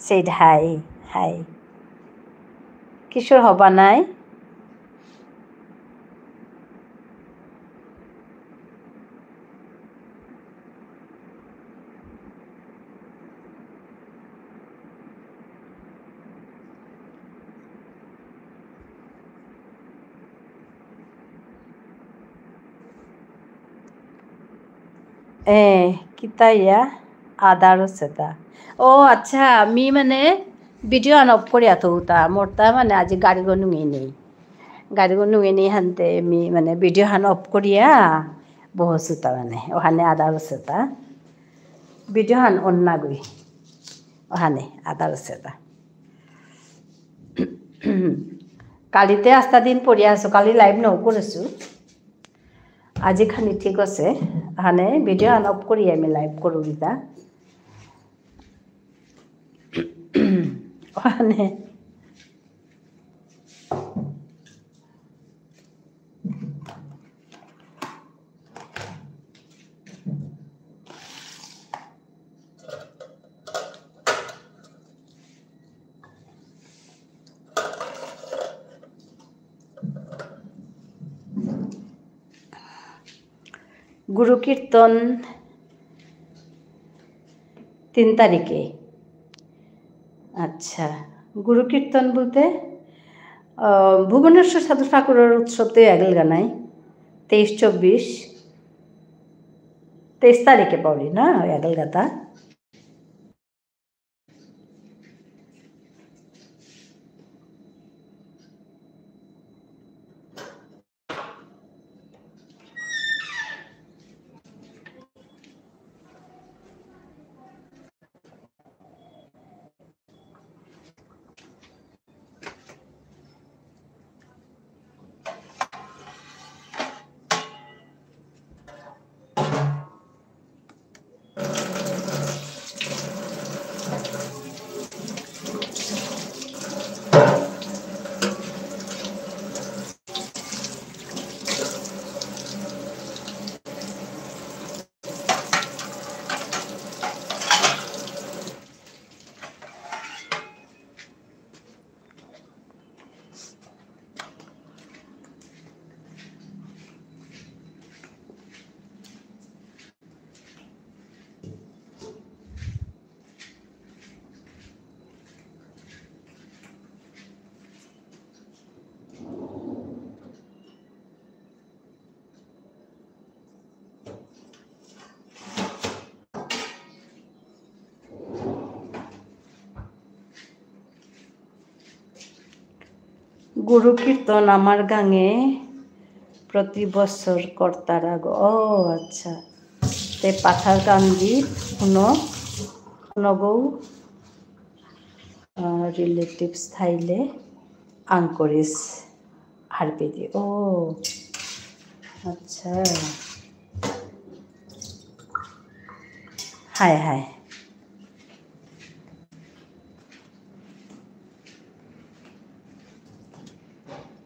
সেইড হাই হাই, কিশোর হবা নাই? কিতা ইয়া আদার সেটা। ও আচ্ছা, আমি মানে ভিডিও অন অফ কৰি আথোতা মোরতা মানে আজি গাড়িগো নুঙে নেই, গাড়িগো নুঙে নেই হানতে আমি মানে ভিডিও হান অফ করিয়া বহসুতা মানে ওখানে আদার সেটা ভিডিও হান অন্না গই ওখানে আদার সেটা। কালিতে আস্তা দিন পড়িয়া আছো, কালি লাইভ নৌ করেছো, আজি খানি ঠিক আছে। হানে ভিডিও আন অফ করি আমি লাইভ করো গীতা। ওখানে গুরু কীর্তন 3 তারিখে। আচ্ছা, গুরু কীর্তন বলতে ভুবনেশ্বর সাধু ঠাকুরের উৎসব তো এগেল গানাই 23-24 23 তারিখে পড়ি না এগেল গাতা। গুরু কীর্তন আমার গাঙে প্রতি বছর কর্তারা গো। ও আচ্ছা, তে পাথার কান্দি নগৌ রিলেটিভস থাইলে আঙ্করিস হারপেদি। ও আচ্ছা, হায় হায়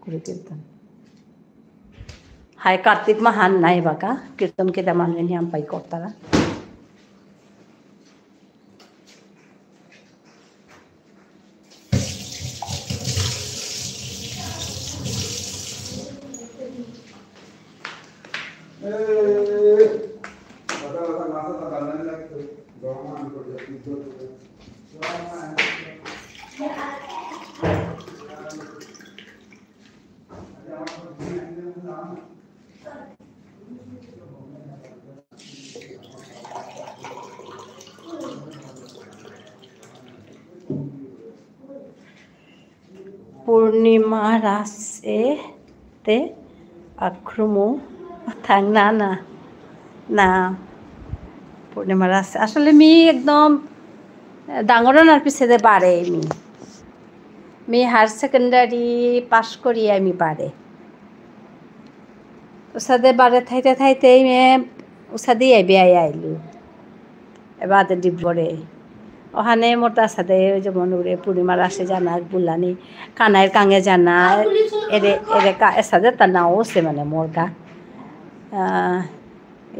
गुरु कीर्तन हाय कार्तिक महान नाय बाका कीर्तन के दमान में हम पाई करतारा पूर्णिमा रासे ते आक्रमो थांगना ना ना पूर्णिमा रासे আসলে मी एकदम ডাঙরনার পিছে বাড়ে मी हायर सेकेंडारी पास करी আমি বাড়ে ওসাদে বাড়ে থাইতে থাইতে মে ওসাদি আইবে আইলু এবার ডিব্বরে ওখানে মোটা সাথে যেমন ওরে পূর্ণিমার আসে জানা বুলানি কানাইয়ের কাঙে জানা এরে এরে সাথে তার নাও সে মানে মোর কা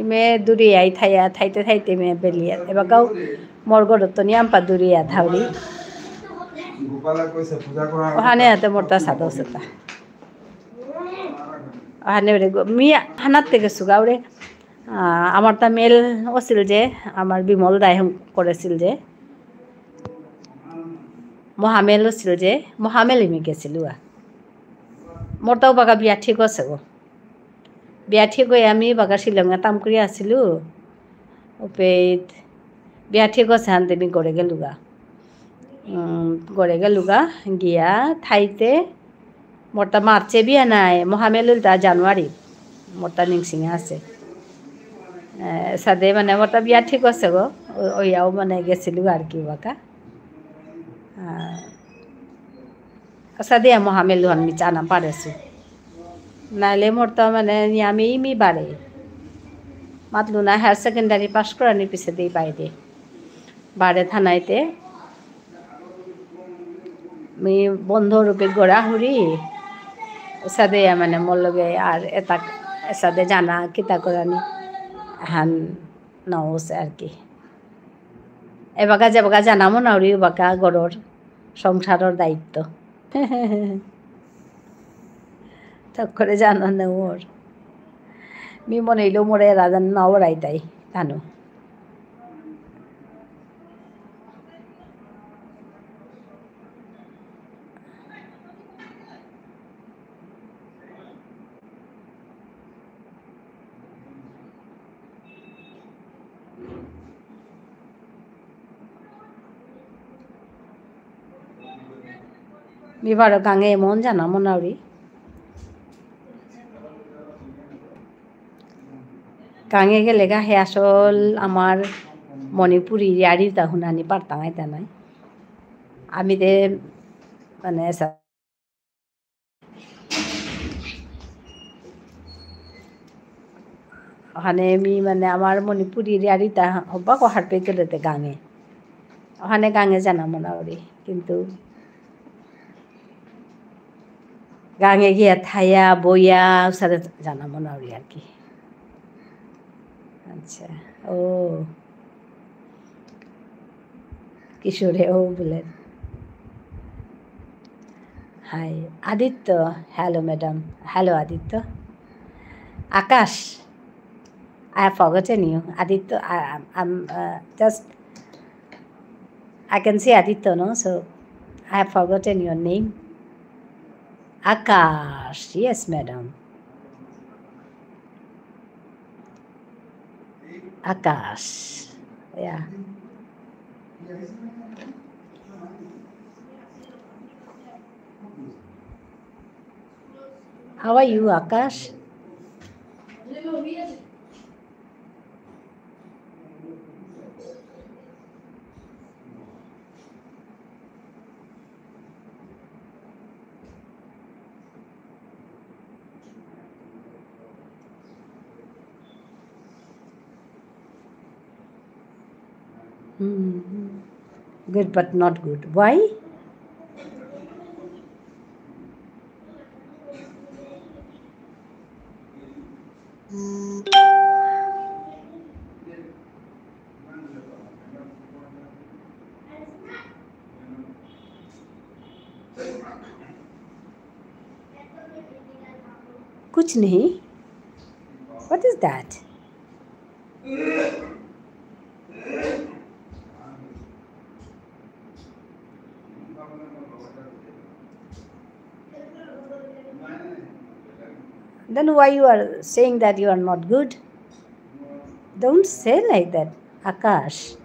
মে দুরিয়াই থাইয়া থাইতে থাইতে মে বেলিয়া এবার গাও মোর গড়ত তো নিয়াম্পা দুরিয়া থাউরি ওখানে হাতে মোটা সাদা সেটা ওখানে মি হানার থেকে সুগাওরে আমার তা মেল আছিল যে আমার বিমল দায় করেছিল যে মহামেল আছিল যে মহামেল আমি গেছিলো মোর তাও বাগা বিয়া ঠিক আছে গো বিয়া ঠিক হয়ে আমি বাগা শিলংয়ে তাম করে আসিলো ওপেত বিয়া ঠিক আছে হানতে আমি গড়ে গেলুগা গিয়া থাইতে মোরটা মার্চে বিয়া নাই মহামেল তা জানুয়ারি মোরটা নিংসিংয়ে আছে সাদে মানে মোরটা বিয়া ঠিক আছে গো ওইয়াও মানে গেছিলো আর কি বাকা সাদে মহামেল আমি জানা পারেছি নাইলে মোরটা মানে আমি মি বাড়ে মাতলু না হায়ার সেকেন্ডারি পাস করানি পিছে দিই বাইরে বাড়ে থানাইতে মি বন্ধ রূপে গড়াহুরি সাদে মানে মোর লগে আর এটা সাদে জানা কিতা করানি হান নওস আর কি এবাকা যেবাকা জানামো নাউরি এবাকা গড়র সংসারের দায়িত্ব তখন জানানো ওর মি মনে হইলেও মোরে রাজান নওরাই তাই জানো বিবার গাঙে এমন জানামো নাউরি গাঙে গেলে গা হে আসল আমার মণিপুরি ইয়ারি তা হুনানি পারতাঙাই তা নাই আমি দে মানে ওখানে আমি মানে আমার মণিপুরি ইয়ারিতা হব্বা কহার পে গেলেতে গাঙে ওখানে গাঙে জানামো নাউরি কিন্তু গাঙে গিয়া থাইয়া বইয়া সাথে জানামো নাউরি আর কি আচ্ছা ও কিশোরে ও বলে hi Aditya hello madam hello Aditya Akash I have forgotten you. Aditya, I'm just, I can see Aditya, no? So, I have forgotten your name. Akash. Yes, madam. Akash. Yeah. How are you, Akash? Good, but not good. Why? कुछ नहीं. What is that? Then why you are saying that you are not good? Don't say like that, Akash.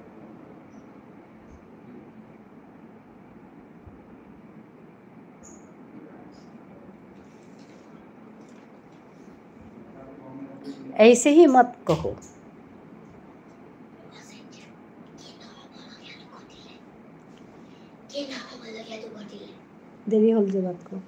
ऐसे ही मत कहो. देरी whole जे बात को.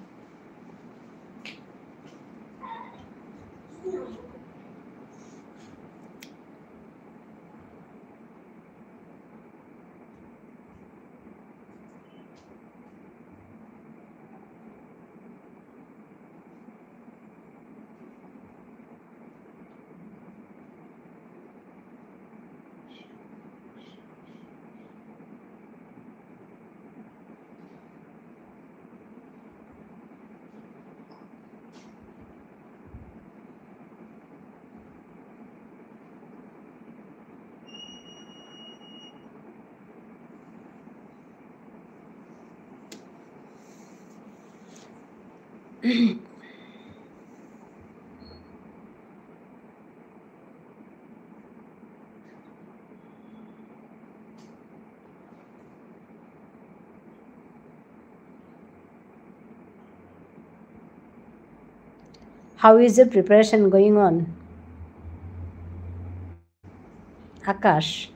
How is the preparation going on? Akash.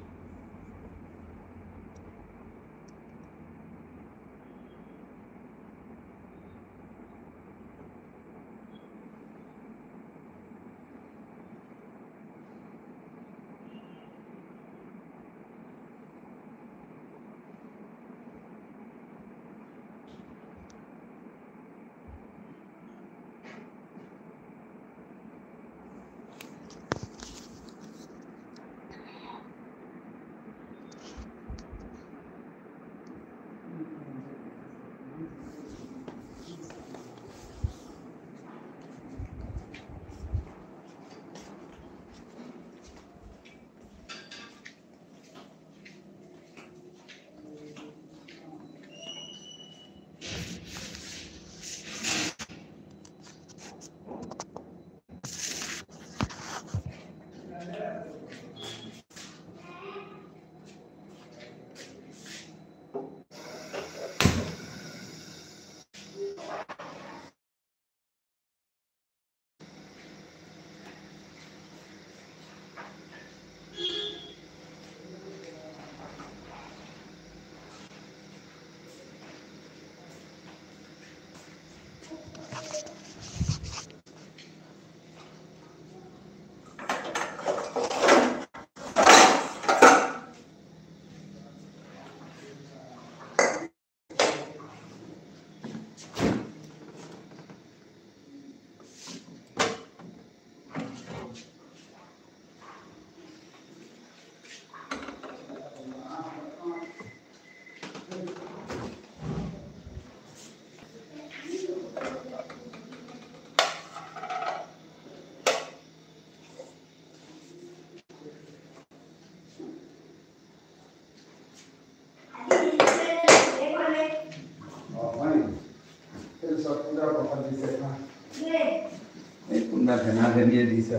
কোনটা ফেনা ফেনিয়ে দিছে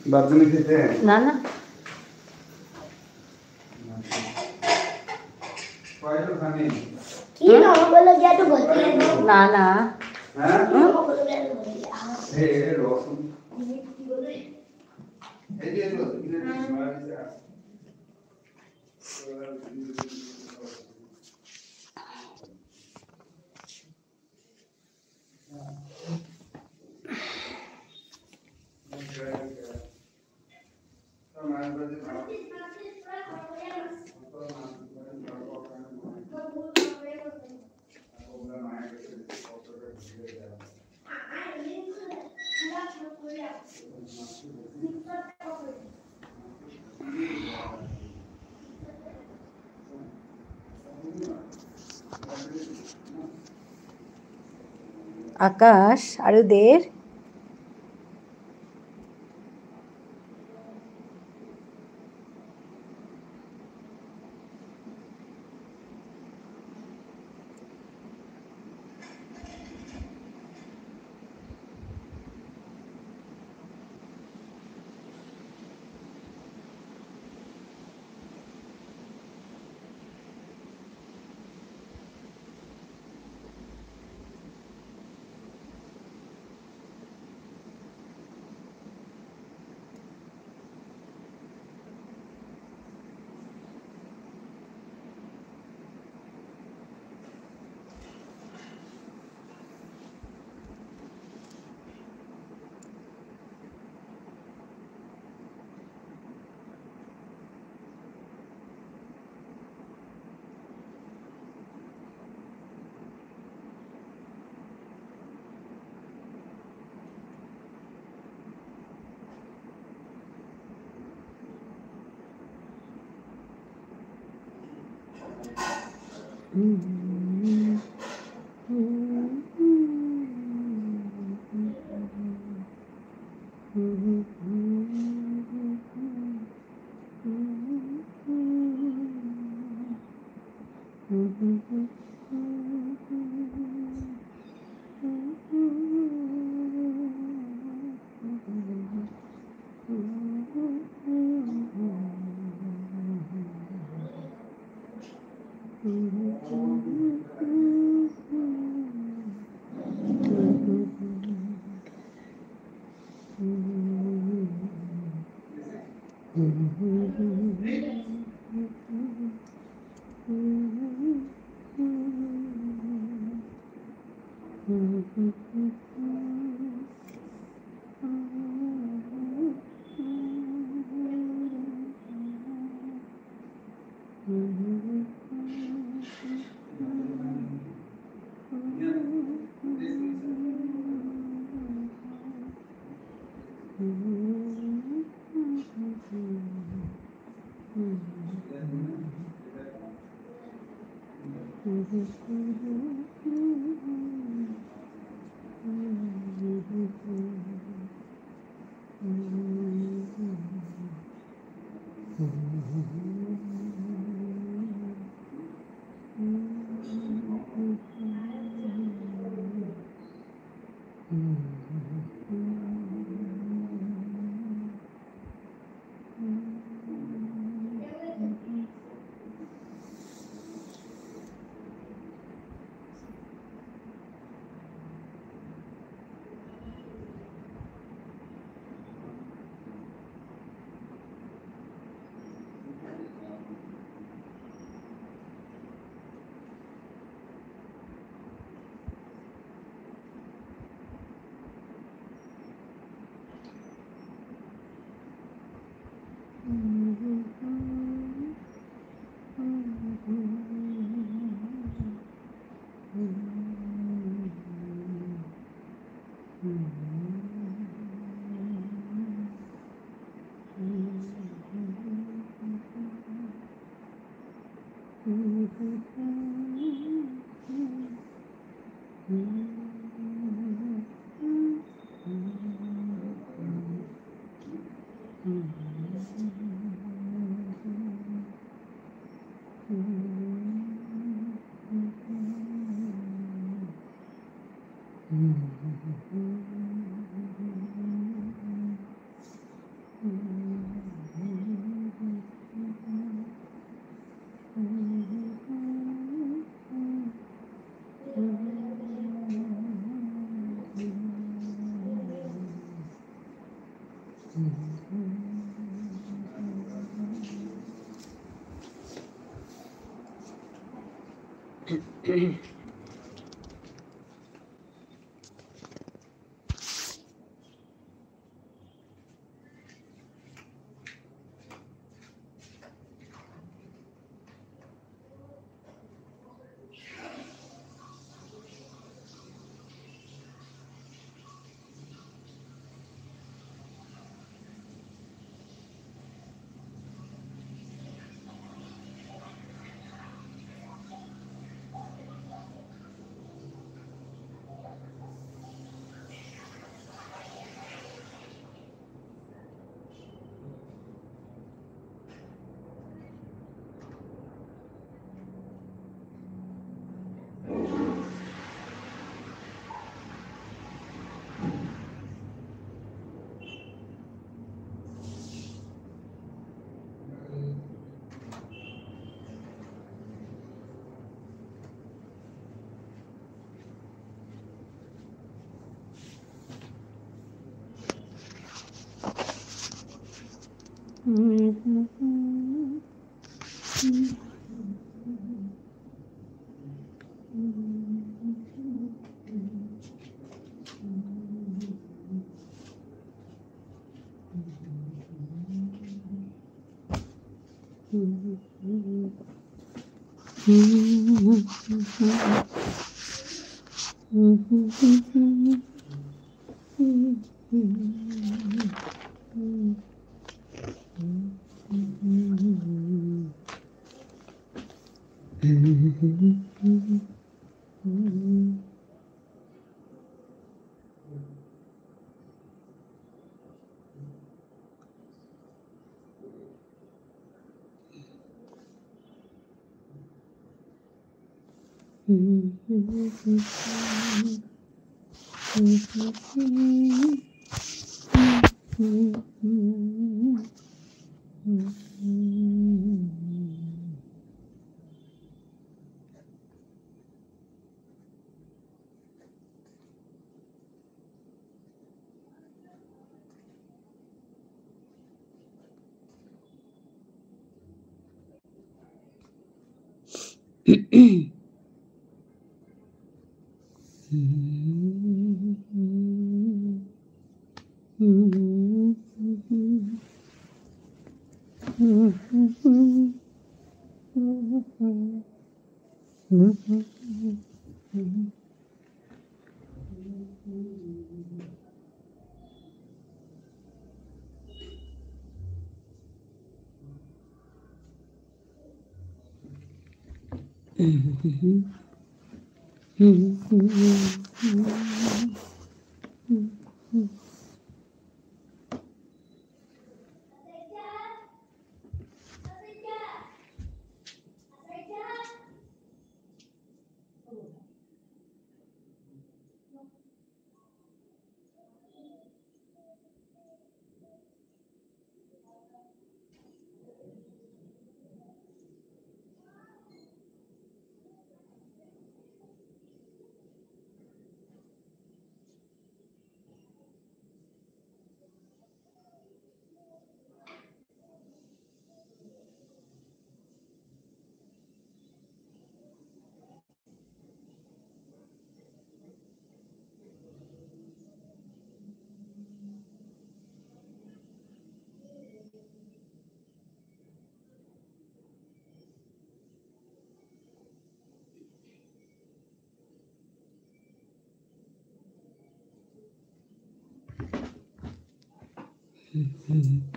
বাথরুমে খেতে না না কয়টা খানি কি না বলে গিয়া তো বলতে না না হ্যাঁ বলে গিয়া তো বলতে এই রসুন এই যে রসুন মারা দিছে আকাশ আৰু দেৰ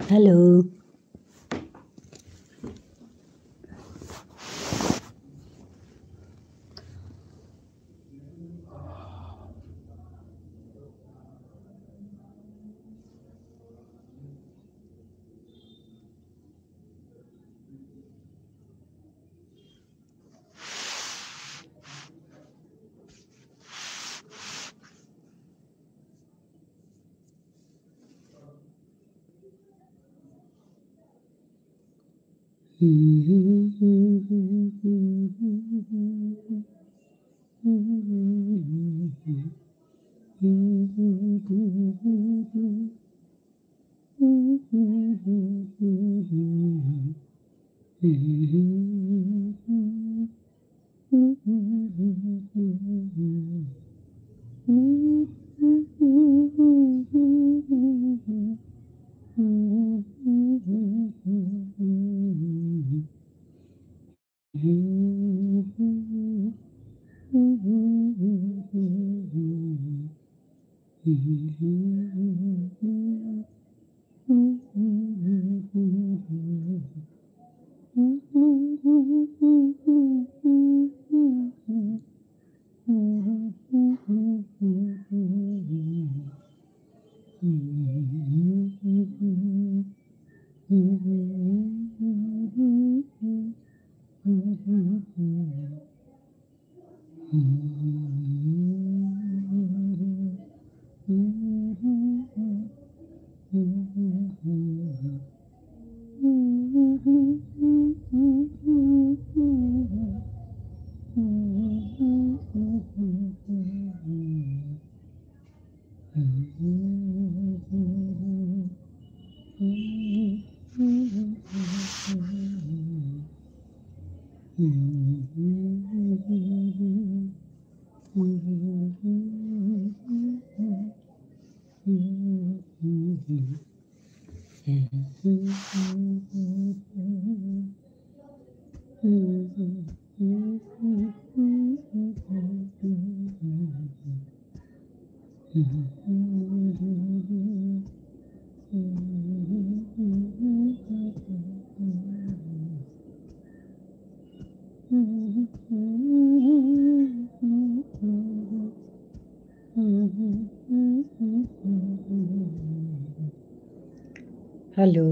Hello. हेलो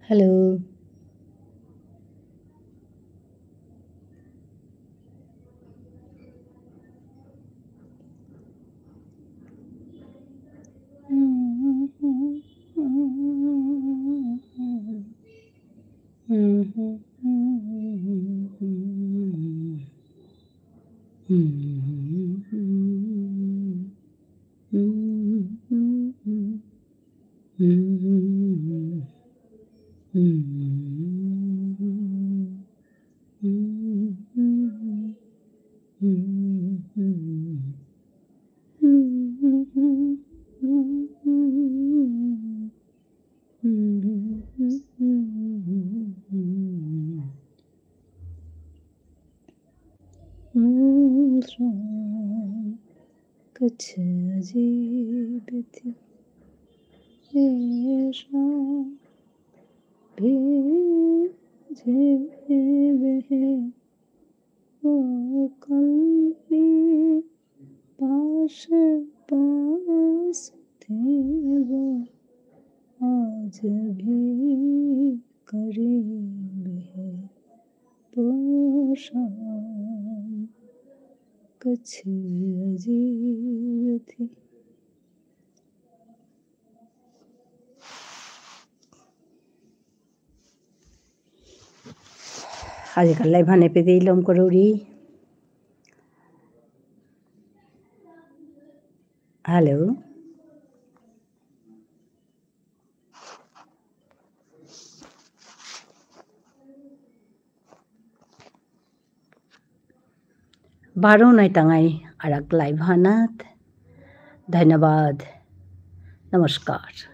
हेलो कुछ अजीब थी ये शाम भी मुझे बहे वो कल भी पास पास थे वो आज भी करीब है वो शाम कुछ अजीब थी। आजकललाई भनेपछि लमकरौरी हेलो बारौं नै तंगाई अरक लाइव हानात धन्यवाद नमस्कार।